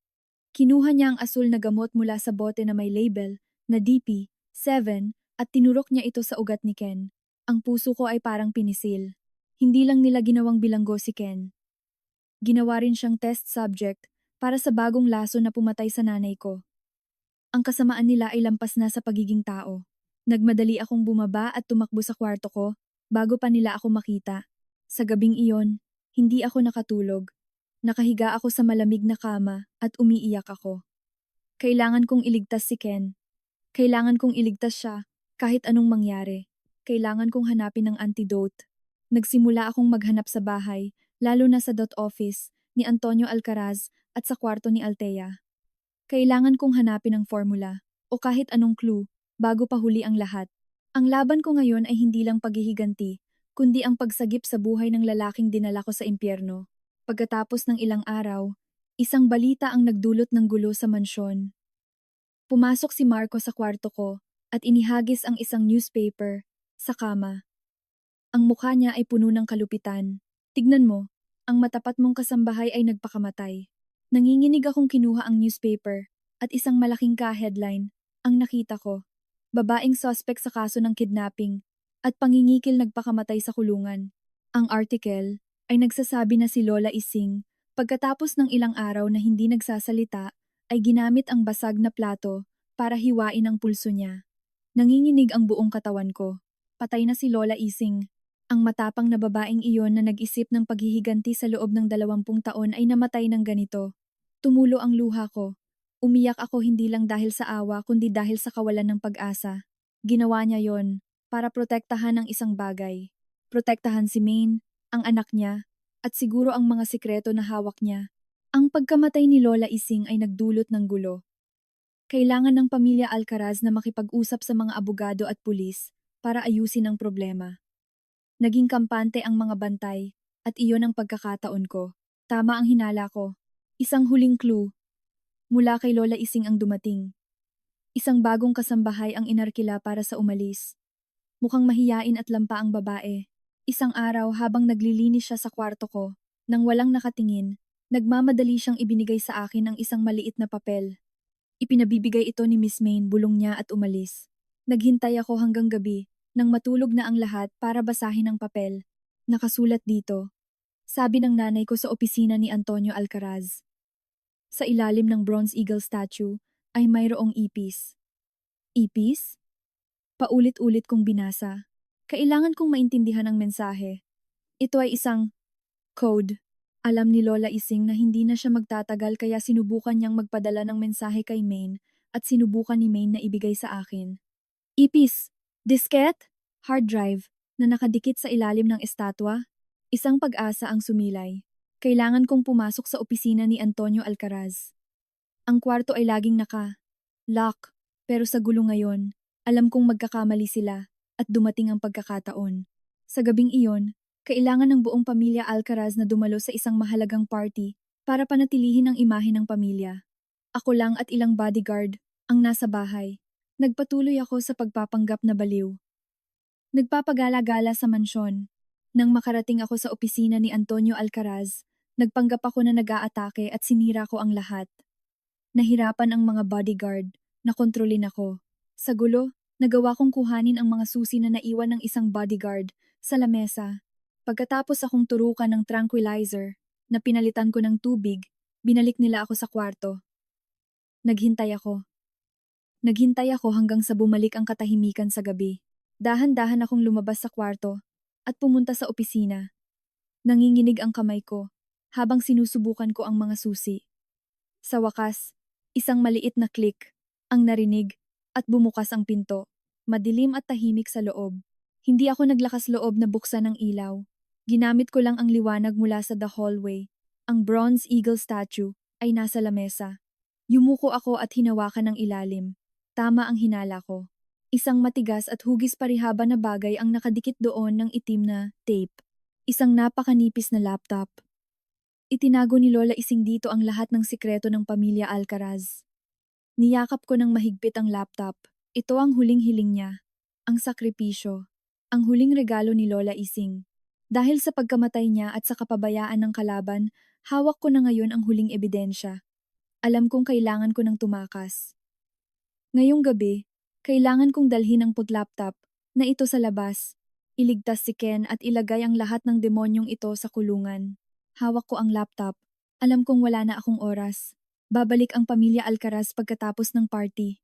Kinuha niya ang asul na gamot mula sa bote na may label na DP7 at tinurok niya ito sa ugat ni Ken. Ang puso ko ay parang pinisil. Hindi lang nila ginawang bilanggo si Ken. Ginawa rin siyang test subject para sa bagong laso na pumatay sa nanay ko. Ang kasamaan nila ay lampas na sa pagiging tao. Nagmadali akong bumaba at tumakbo sa kwarto ko bago pa nila ako makita. Sa gabing iyon, hindi ako nakatulog. Nakahiga ako sa malamig na kama at umiiyak ako. Kailangan kong iligtas si Ken. Kailangan kong iligtas siya kahit anong mangyari. Kailangan kong hanapin ang antidote. Nagsimula akong maghanap sa bahay, lalo na sa office ni Antonio Alcaraz at sa kwarto ni Althea. Kailangan kong hanapin ang formula. o kahit anong clue bago pa huli ang lahat. Ang laban ko ngayon ay hindi lang paghihiganti, kundi ang pagsagip sa buhay ng lalaking dinala ko sa impyerno. Pagkatapos ng ilang araw, isang balita ang nagdulot ng gulo sa mansyon. Pumasok si Marco sa kwarto ko at inihagis ang isang newspaper sa kama. Ang mukha niya ay puno ng kalupitan. Tignan mo, ang matapat mong kasambahay ay nagpakamatay. Nanginginig akong kinuha ang newspaper at isang malaking ka-headline ang nakita ko. Babaeng suspect sa kaso ng kidnapping at pangingikil nagpakamatay sa kulungan. Ang article ay nagsasabi na si Lola Ising, pagkatapos ng ilang araw na hindi nagsasalita, ay ginamit ang basag na plato para hiwain ang pulso niya. Nanginginig ang buong katawan ko. Patay na si Lola Ising. Ang matapang na babaeng iyon na nag-isip ng paghihiganti sa loob ng 20 taon ay namatay ng ganito. Tumulo ang luha ko. Umiyak ako hindi lang dahil sa awa kundi dahil sa kawalan ng pag-asa. Ginawa niya yon para protektahan ang isang bagay. Protektahan si Maine, ang anak niya, at siguro ang mga sikreto na hawak niya. Ang pagkamatay ni Lola Ising ay nagdulot ng gulo. Kailangan ng pamilya Alcaraz na makipag-usap sa mga abogado at pulis para ayusin ang problema. Naging kampante ang mga bantay at iyon ang pagkakataon ko. Tama ang hinala ko. Isang huling clue. Mula kay Lola Ising ang dumating. Isang bagong kasambahay ang inarkila para sa umalis. Mukhang mahiyain at lampa ang babae. Isang araw habang naglilinis siya sa kwarto ko, nang walang nakatingin, nagmamadali siyang ibinigay sa akin ang isang maliit na papel. Ipinabibigay ito ni Miss Maine, bulong niya at umalis. Naghintay ako hanggang gabi, nang matulog na ang lahat para basahin ang papel. Nakasulat dito. Sabi ng nanay ko sa opisina ni Antonio Alcaraz. Sa ilalim ng Bronze Eagle statue ay mayroong ipis. Ipis? Paulit-ulit kong binasa. Kailangan kong maintindihan ang mensahe. Ito ay isang code. Alam ni Lola Ising na hindi na siya magtatagal kaya sinubukan niyang magpadala ng mensahe kay Maine at sinubukan ni Maine na ibigay sa akin. Ipis! Disket? Hard drive na nakadikit sa ilalim ng estatwa? Isang pag-asa ang sumilay. Kailangan kong pumasok sa opisina ni Antonio Alcaraz. Ang kwarto ay laging lock, pero sa gulo ngayon, alam kong magkakamali sila at dumating ang pagkakataon. Sa gabing iyon, kailangan ng buong pamilya Alcaraz na dumalo sa isang mahalagang party para panatilihin ang imahe ng pamilya. Ako lang at ilang bodyguard ang nasa bahay. Nagpatuloy ako sa pagpapanggap na baliw. Nagpapagala-gala sa mansyon. Nang makarating ako sa opisina ni Antonio Alcaraz, nagpanggap ako na nag-aatake at sinira ko ang lahat. Nahirapan ang mga bodyguard na kontrolin ako. Sa gulo, nagawa kong kuhanin ang mga susi na naiwan ng isang bodyguard sa lamesa. Pagkatapos akong turukan ng tranquilizer na pinalitan ko ng tubig, binalik nila ako sa kwarto. Naghintay ako. Naghintay ako hanggang sa bumalik ang katahimikan sa gabi. Dahan-dahan akong lumabas sa kwarto at pumunta sa opisina. Nanginginig ang kamay ko habang sinusubukan ko ang mga susi. Sa wakas, isang maliit na click ang narinig at bumukas ang pinto. Madilim at tahimik sa loob. Hindi ako naglakas loob na buksan ang ilaw. Ginamit ko lang ang liwanag mula sa the hallway. Ang Bronze Eagle statue ay nasa lamesa. Yumuko ako at hinawakan ng ilalim. Tama ang hinala ko. Isang matigas at hugis parihaba na bagay ang nakadikit doon ng itim na tape. Isang napakanipis na laptop. Itinago ni Lola Ising dito ang lahat ng sikreto ng pamilya Alcaraz. Niyakap ko ng mahigpit ang laptop. Ito ang huling hiling niya. Ang sakripisyo. Ang huling regalo ni Lola Ising. Dahil sa pagkamatay niya at sa kapabayaan ng kalaban, hawak ko na ngayon ang huling ebidensya. Alam kong kailangan ko ng tumakas. Ngayong gabi, kailangan kong dalhin ang laptop na ito sa labas. Iligtas si Ken at ilagay ang lahat ng demonyong ito sa kulungan. Hawak ko ang laptop. Alam kong wala na akong oras. Babalik ang pamilya Alcaraz pagkatapos ng party.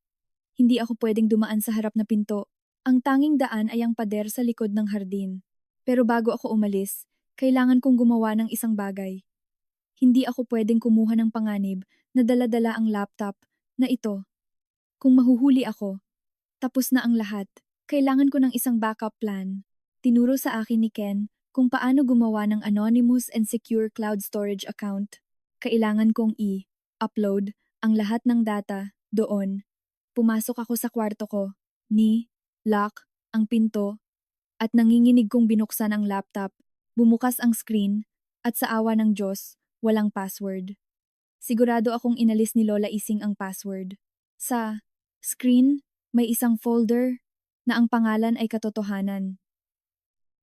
Hindi ako pwedeng dumaan sa harap na pinto. Ang tanging daan ay ang pader sa likod ng hardin. Pero bago ako umalis, kailangan kong gumawa ng isang bagay. Hindi ako pwedeng kumuha ng panganib na dala-dala ang laptop na ito. Kung mahuhuli ako, tapos na ang lahat. Kailangan ko ng isang backup plan. Tinuro sa akin ni Ken kung paano gumawa ng anonymous and secure cloud storage account. Kailangan kong i-upload ang lahat ng data doon. Pumasok ako sa kwarto ko. Lock, ang pinto, at nanginginig kong binuksan ang laptop. Bumukas ang screen, at sa awa ng Diyos, walang password. Sigurado akong inalis ni Lola Ising ang password. Sa screen, may isang folder na ang pangalan ay katotohanan.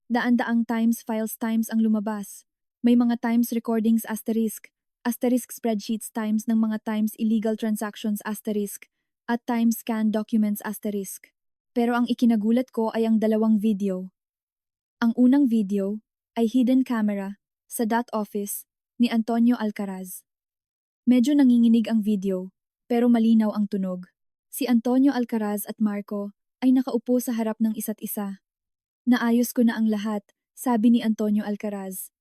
Daan-daang times files times ang lumabas. May mga times recordings asterisk, asterisk spreadsheets times ng mga times illegal transactions asterisk, at times scanned documents asterisk. Pero ang ikinagulat ko ay ang dalawang video. Ang unang video ay hidden camera sa .office ni Antonio Alcaraz. Medyo nanginginig ang video, pero malinaw ang tunog. Si Antonio Alcaraz at Marco ay nakaupo sa harap ng isa't isa. Naayos ko na ang lahat, sabi ni Antonio Alcaraz.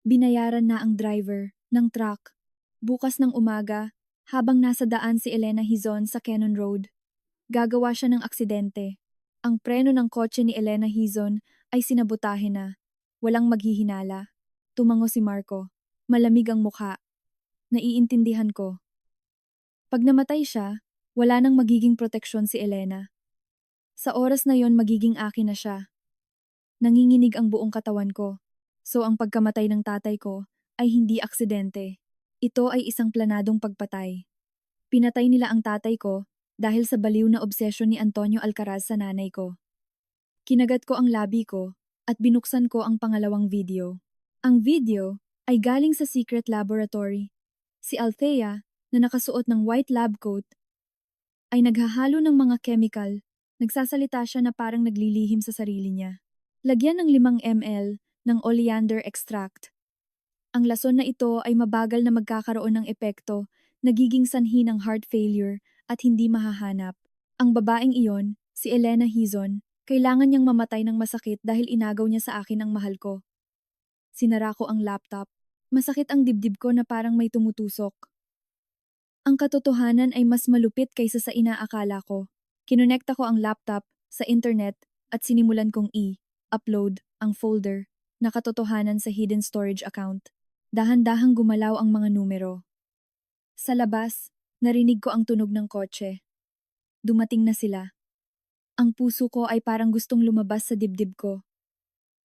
Binayaran na ang driver ng truck. Bukas ng umaga, habang nasa daan si Elena Hizon sa Cannon Road, gagawa siya ng aksidente. Ang preno ng kotse ni Elena Hizon ay sinabotahe na. Walang maghihinala. Tumango si Marco. Malamig ang mukha. Naiintindihan ko. Pag namatay siya, wala nang magiging proteksyon si Elena. Sa oras na yon magiging akin na siya. Nanginginig ang buong katawan ko. So ang pagkamatay ng tatay ko ay hindi aksidente. Ito ay isang planadong pagpatay. Pinatay nila ang tatay ko dahil sa baliw na obsesyon ni Antonio Alcaraz sa nanay ko. Kinagat ko ang labi ko at binuksan ko ang pangalawang video. Ang video ay galing sa secret laboratory. Si Althea, na nakasuot ng white lab coat, ay naghahalo ng mga chemical. Nagsasalita siya na parang naglilihim sa sarili niya. Lagyan ng 5 ml ng oleander extract. Ang lason na ito ay mabagal na magkakaroon ng epekto, nagiging sanhi ng heart failure at hindi mahahanap. Ang babaeng iyon, si Elena Hizon, kailangan niyang mamatay ng masakit dahil inagaw niya sa akin ang mahal ko. Sinara ko ang laptop. Masakit ang dibdib ko na parang may tumutusok. Ang katotohanan ay mas malupit kaysa sa inaakala ko. Kinonekta ko ang laptop sa internet at sinimulan kong upload ang folder na katotohanan sa hidden storage account. Dahan-dahang gumalaw ang mga numero. Sa labas, narinig ko ang tunog ng kotse. Dumating na sila. Ang puso ko ay parang gustong lumabas sa dibdib ko.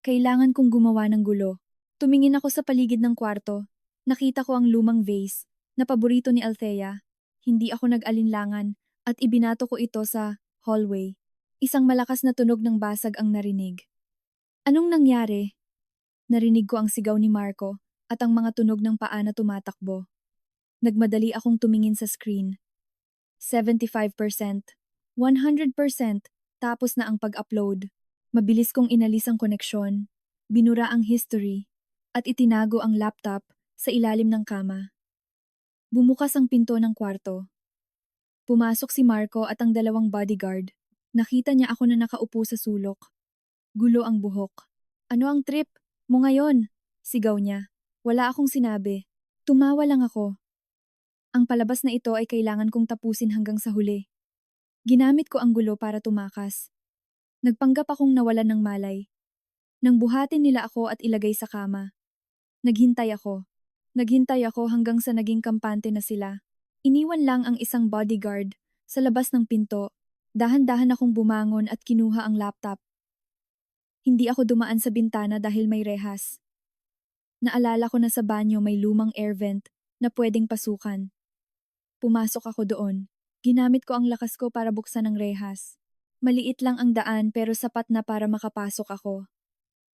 Kailangan kong gumawa ng gulo. Tumingin ako sa paligid ng kwarto. Nakita ko ang lumang vase na paborito ni Althea. Hindi ako nag-alinlangan at ibinato ko ito sa hallway. Isang malakas na tunog ng basag ang narinig. Anong nangyari? Narinig ko ang sigaw ni Marco at ang mga tunog ng paa na tumatakbo. Nagmadali akong tumingin sa screen. 75%, 100%, tapos na ang pag-upload. Mabilis kong inalis ang koneksyon, binura ang history, at itinago ang laptop sa ilalim ng kama. Bumukas ang pinto ng kwarto. Pumasok si Marco at ang dalawang bodyguard. Nakita niya ako na nakaupo sa sulok. Gulo ang buhok. Ano ang trip mo ngayon? Sigaw niya. Wala akong sinabi. Tumawa lang ako. Ang palabas na ito ay kailangan kong tapusin hanggang sa huli. Ginamit ko ang gulo para tumakas. Nagpanggap akong nawalan ng malay. Nang buhatin nila ako at ilagay sa kama. Naghintay ako. Naghintay ako hanggang sa naging kampante na sila. Iniwan lang ang isang bodyguard sa labas ng pinto. Dahan-dahan akong bumangon at kinuha ang laptop. Hindi ako dumaan sa bintana dahil may rehas. Naalala ko na sa banyo may lumang air vent na pwedeng pasukan. Pumasok ako doon. Ginamit ko ang lakas ko para buksan ang rehas. Maliit lang ang daan pero sapat na para makapasok ako.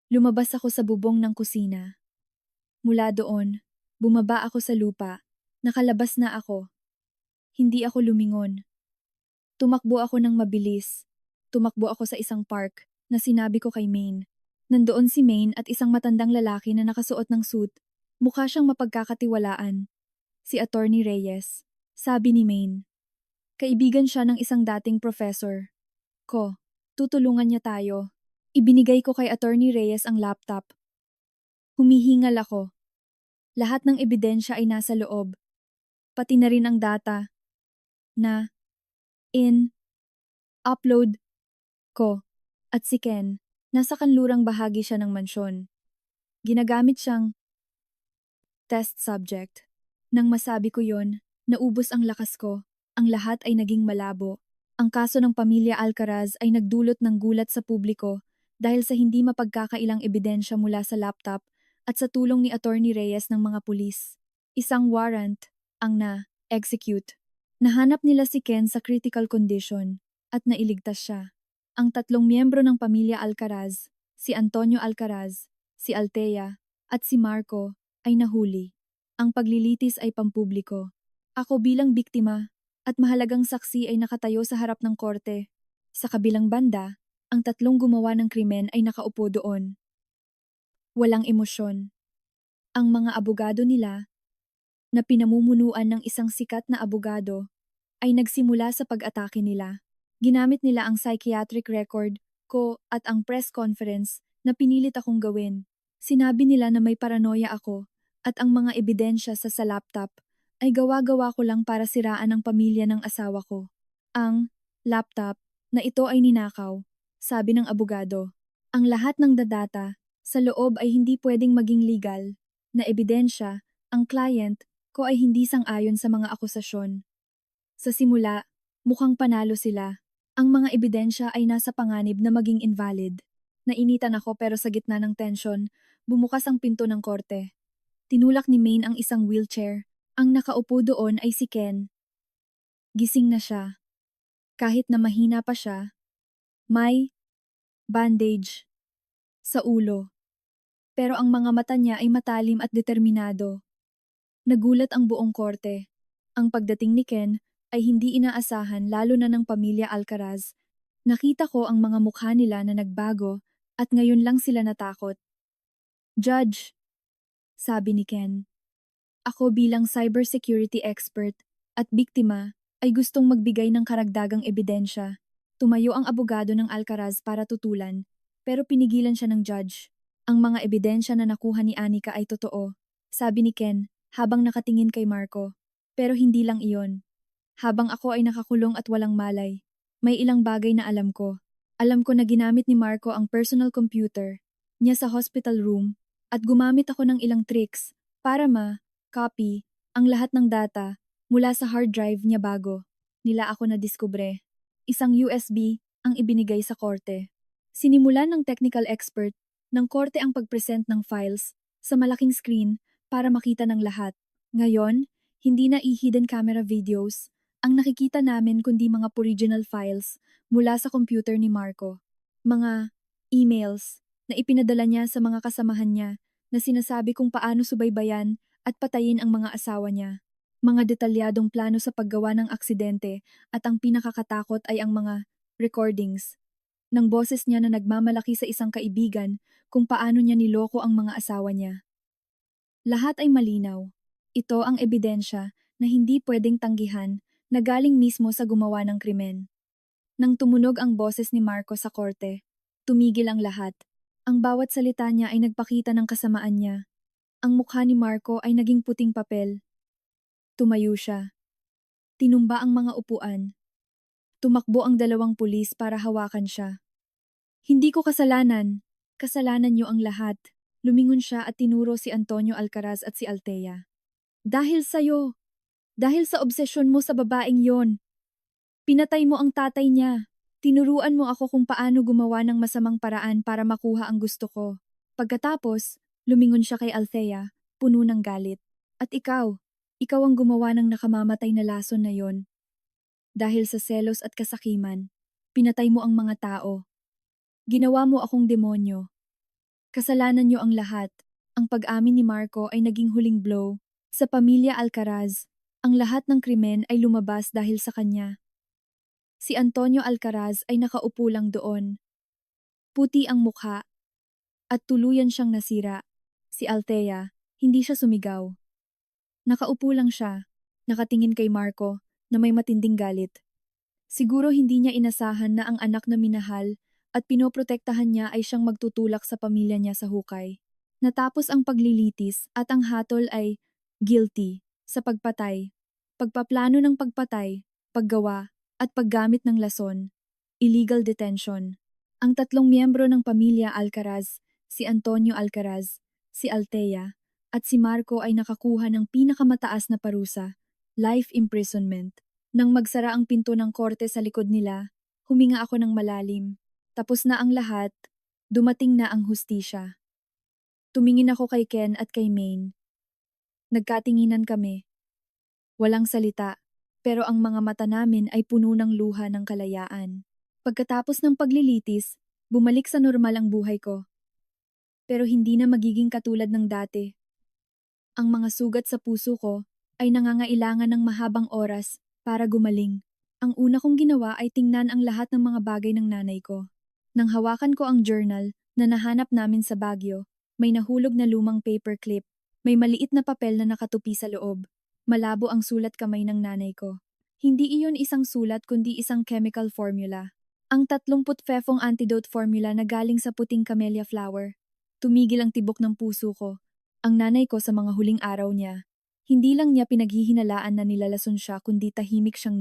Lumabas ako sa bubong ng kusina. Mula doon, bumaba ako sa lupa. Nakalabas na ako. Hindi ako lumingon. Tumakbo ako ng mabilis. Tumakbo ako sa isang park na sinabi ko kay Maine. Nandoon si Maine at isang matandang lalaki na nakasuot ng suit. Mukha siyang mapagkakatiwalaan. Si Attorney Reyes. Sabi ni Maine. Kaibigan siya ng isang dating professor. Tutulungan niya tayo. Ibinigay ko kay Attorney Reyes ang laptop. Humihingal ako. Lahat ng ebidensya ay nasa loob. Pati na rin ang data na upload ko. At si Ken, nasa kanlurang bahagi siya ng mansyon. Ginagamit siyang test subject. Nang masabi ko yon, naubos ang lakas ko. Ang lahat ay naging malabo. Ang kaso ng pamilya Alcaraz ay nagdulot ng gulat sa publiko dahil sa hindi mapagkakailang ebidensya mula sa laptop at sa tulong ni Attorney Reyes ng mga pulis. Isang warrant ang na-execute. Nahanap nila si Ken sa critical condition at nailigtas siya. Ang tatlong miyembro ng pamilya Alcaraz, si Antonio Alcaraz, si Althea, at si Marco, ay nahuli. Ang paglilitis ay pampubliko. Ako bilang biktima at mahalagang saksi ay nakatayo sa harap ng korte. Sa kabilang banda, ang tatlong gumawa ng krimen ay nakaupo doon. Walang emosyon. Ang mga abogado nila, na pinamumunuan ng isang sikat na abogado, ay nagsimula sa pag-atake nila. Ginamit nila ang psychiatric record ko at ang press conference na pinilit akong gawin. Sinabi nila na may paranoia ako at ang mga ebidensya sa laptop ay gawa-gawa ko lang para siraan ang pamilya ng asawa ko. Ang laptop na ito ay ninakaw, sabi ng abogado. Ang lahat ng data sa loob ay hindi pwedeng maging legal na ebidensya. Ang client ko ay hindi sang-ayon sa mga akusasyon. Sa simula, mukhang panalo sila. Ang mga ebidensya ay nasa panganib na maging invalid. Nainitan ako pero sa gitna ng tensyon, bumukas ang pinto ng korte. Tinulak ni Maine ang isang wheelchair. Ang nakaupo doon ay si Ken. Gising na siya. Kahit na mahina pa siya, may bandage sa ulo. Pero ang mga mata niya ay matalim at determinado. Nagulat ang buong korte. Ang pagdating ni Ken ay hindi inaasahan lalo na ng pamilya Alcaraz. Nakita ko ang mga mukha nila na nagbago at ngayon lang sila natakot. Judge, sabi ni Ken. Ako bilang cybersecurity expert at biktima ay gustong magbigay ng karagdagang ebidensya. Tumayo ang abogado ng Alcaraz para tutulan, pero pinigilan siya ng judge. Ang mga ebidensya na nakuha ni Anika ay totoo, sabi ni Ken habang nakatingin kay Marco. Pero hindi lang iyon. Habang ako ay nakakulong at walang malay, may ilang bagay na alam ko. Alam ko na ginamit ni Marco ang personal computer niya sa hospital room at gumamit ako ng ilang tricks para copy ang lahat ng data mula sa hard drive niya bago nila ako nadiskubre. Isang USB ang ibinigay sa korte. Sinimulan ng technical expert ng korte ang pag-present ng files sa malaking screen para makita ng lahat. Ngayon, hindi na hidden camera videos ang nakikita namin kundi mga original files mula sa computer ni Marco. Mga emails na ipinadala niya sa mga kasamahan niya na sinasabi kung paano subaybayan at patayin ang mga asawa niya. Mga detalyadong plano sa paggawa ng aksidente at ang pinakakatakot ay ang mga recordings ng boses niya na nagmamalaki sa isang kaibigan kung paano niya niloko ang mga asawa niya. Lahat ay malinaw. Ito ang ebidensya na hindi pwedeng tanggihan na galing mismo sa gumawa ng krimen. Nang tumunog ang boses ni Marco sa korte, tumigil ang lahat. Ang bawat salita niya ay nagpakita ng kasamaan niya. Ang mukha ni Marco ay naging puting papel. Tumayo siya. Tinumba ang mga upuan. Tumakbo ang dalawang pulis para hawakan siya. Hindi ko kasalanan. Kasalanan niyo ang lahat. Lumingon siya at tinuro si Antonio Alcaraz at si Althea. Dahil sa'yo. Dahil sa obsesyon mo sa babaeng yon. Pinatay mo ang tatay niya. Tinuruan mo ako kung paano gumawa ng masamang paraan para makuha ang gusto ko. Pagkatapos, lumingon siya kay Althea, puno ng galit. At ikaw ang gumawa ng nakamamatay na lason na yon. Dahil sa selos at kasakiman, pinatay mo ang mga tao. Ginawa mo akong demonyo. Kasalanan niyo ang lahat. Ang pag-amin ni Marco ay naging huling blow. Sa pamilya Alcaraz, ang lahat ng krimen ay lumabas dahil sa kanya. Si Antonio Alcaraz ay nakaupo lang doon. Puti ang mukha at tuluyan siyang nasira. Si Althea, hindi siya sumigaw. Nakaupo lang siya, nakatingin kay Marco na may matinding galit. Siguro hindi niya inasahan na ang anak na minahal at pinoprotektahan niya ay siyang magtutulak sa pamilya niya sa hukay. Natapos ang paglilitis at ang hatol ay guilty sa pagpatay, pagpaplano ng pagpatay, paggawa, at paggamit ng lason, illegal detention. Ang tatlong miyembro ng pamilya Alcaraz, si Antonio Alcaraz, si Althea, at si Marco ay nakakuha ng pinakamataas na parusa, life imprisonment. Nang magsara ang pinto ng korte sa likod nila, huminga ako ng malalim. Tapos na ang lahat, dumating na ang hustisya. Tumingin ako kay Ken at kay Maine. Nagkatinginan kami. Walang salita, pero ang mga mata namin ay puno ng luha ng kalayaan. Pagkatapos ng paglilitis, bumalik sa normal ang buhay ko. Pero hindi na magiging katulad ng dati. Ang mga sugat sa puso ko ay nangangailangan ng mahabang oras para gumaling. Ang una kong ginawa ay tingnan ang lahat ng mga bagay ng nanay ko. Nang hawakan ko ang journal na nahanap namin sa Baguio, may nahulog na lumang paperclip. May maliit na papel na nakatupi sa loob. Malabo ang sulat kamay ng nanay ko. Hindi iyon isang sulat kundi isang chemical formula. Ang 30 fefong antidote formula na galing sa puting camellia flower. Tumigil ang tibok ng puso ko. Ang nanay ko sa mga huling araw niya. Hindi lang niya pinaghihinalaan na nilalason siya kundi tahimik siyang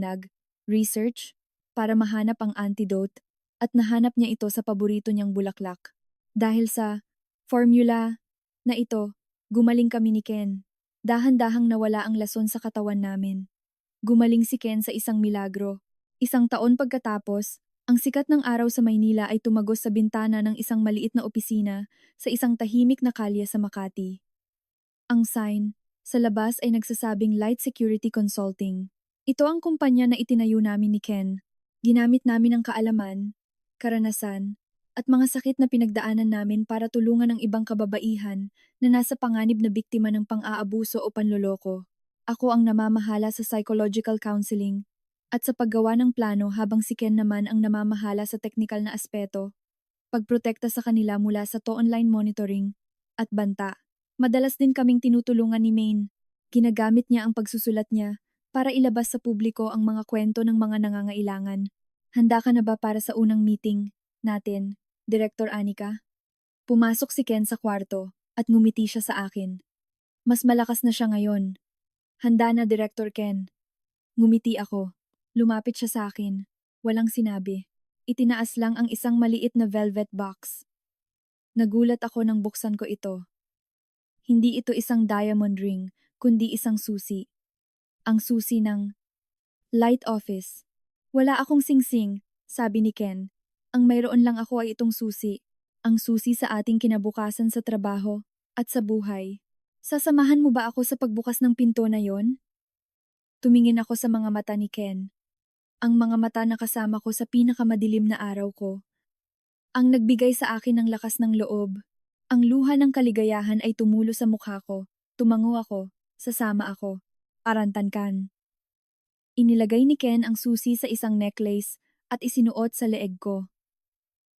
research para mahanap ang antidote at nahanap niya ito sa paborito niyang bulaklak. Dahil sa formula na ito, gumaling kami ni Ken. Dahan-dahang nawala ang lason sa katawan namin. Gumaling si Ken sa isang milagro. Isang taon pagkatapos, ang sikat ng araw sa Maynila ay tumagos sa bintana ng isang maliit na opisina sa isang tahimik na kalye sa Makati. Ang sign sa labas ay nagsasabing Light Security Consulting. Ito ang kumpanya na itinayo namin ni Ken. Ginamit namin ang kaalaman, karanasan, at mga sakit na pinagdaanan namin para tulungan ang ibang kababaihan na nasa panganib na biktima ng pang-aabuso o panloloko. Ako ang namamahala sa psychological counseling at sa paggawa ng plano habang si Ken naman ang namamahala sa teknikal na aspeto, pagprotekta sa kanila mula sa online monitoring at banta. Madalas din kaming tinutulungan ni Maine. Ginagamit niya ang pagsusulat niya para ilabas sa publiko ang mga kwento ng mga nangangailangan. Handa ka na ba para sa unang meeting natin, Director Anika? Pumasok si Ken sa kwarto at ngumiti siya sa akin. Mas malakas na siya ngayon. Handa na, Director Ken. Ngumiti ako. Lumapit siya sa akin. Walang sinabi. Itinaas lang ang isang maliit na velvet box. Nagulat ako nang buksan ko ito. Hindi ito isang diamond ring, kundi isang susi. Ang susi ng Light Office. Wala akong singsing, sabi ni Ken. Ang mayroon lang ako ay itong susi. Ang susi sa ating kinabukasan sa trabaho at sa buhay. Sasamahan mo ba ako sa pagbukas ng pinto na yon? Tumingin ako sa mga mata ni Ken. Ang mga mata na kasama ko sa pinakamadilim na araw ko. Ang nagbigay sa akin ng lakas ng loob. Ang luha ng kaligayahan ay tumulo sa mukha ko. Tumango ako. Sasama ako. Arantankan. Inilagay ni Ken ang susi sa isang necklace at isinuot sa leeg ko.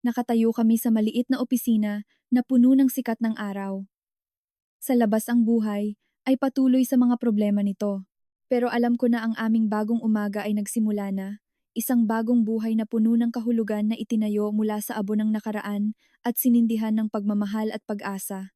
Nakatayo kami sa maliit na opisina na puno ng sikat ng araw. Sa labas ang buhay ay patuloy sa mga problema nito. Pero alam ko na ang aming bagong umaga ay nagsimula na. Isang bagong buhay na puno ng kahulugan na itinayo mula sa abo ng nakaraan at sinindihan ng pagmamahal at pag-asa.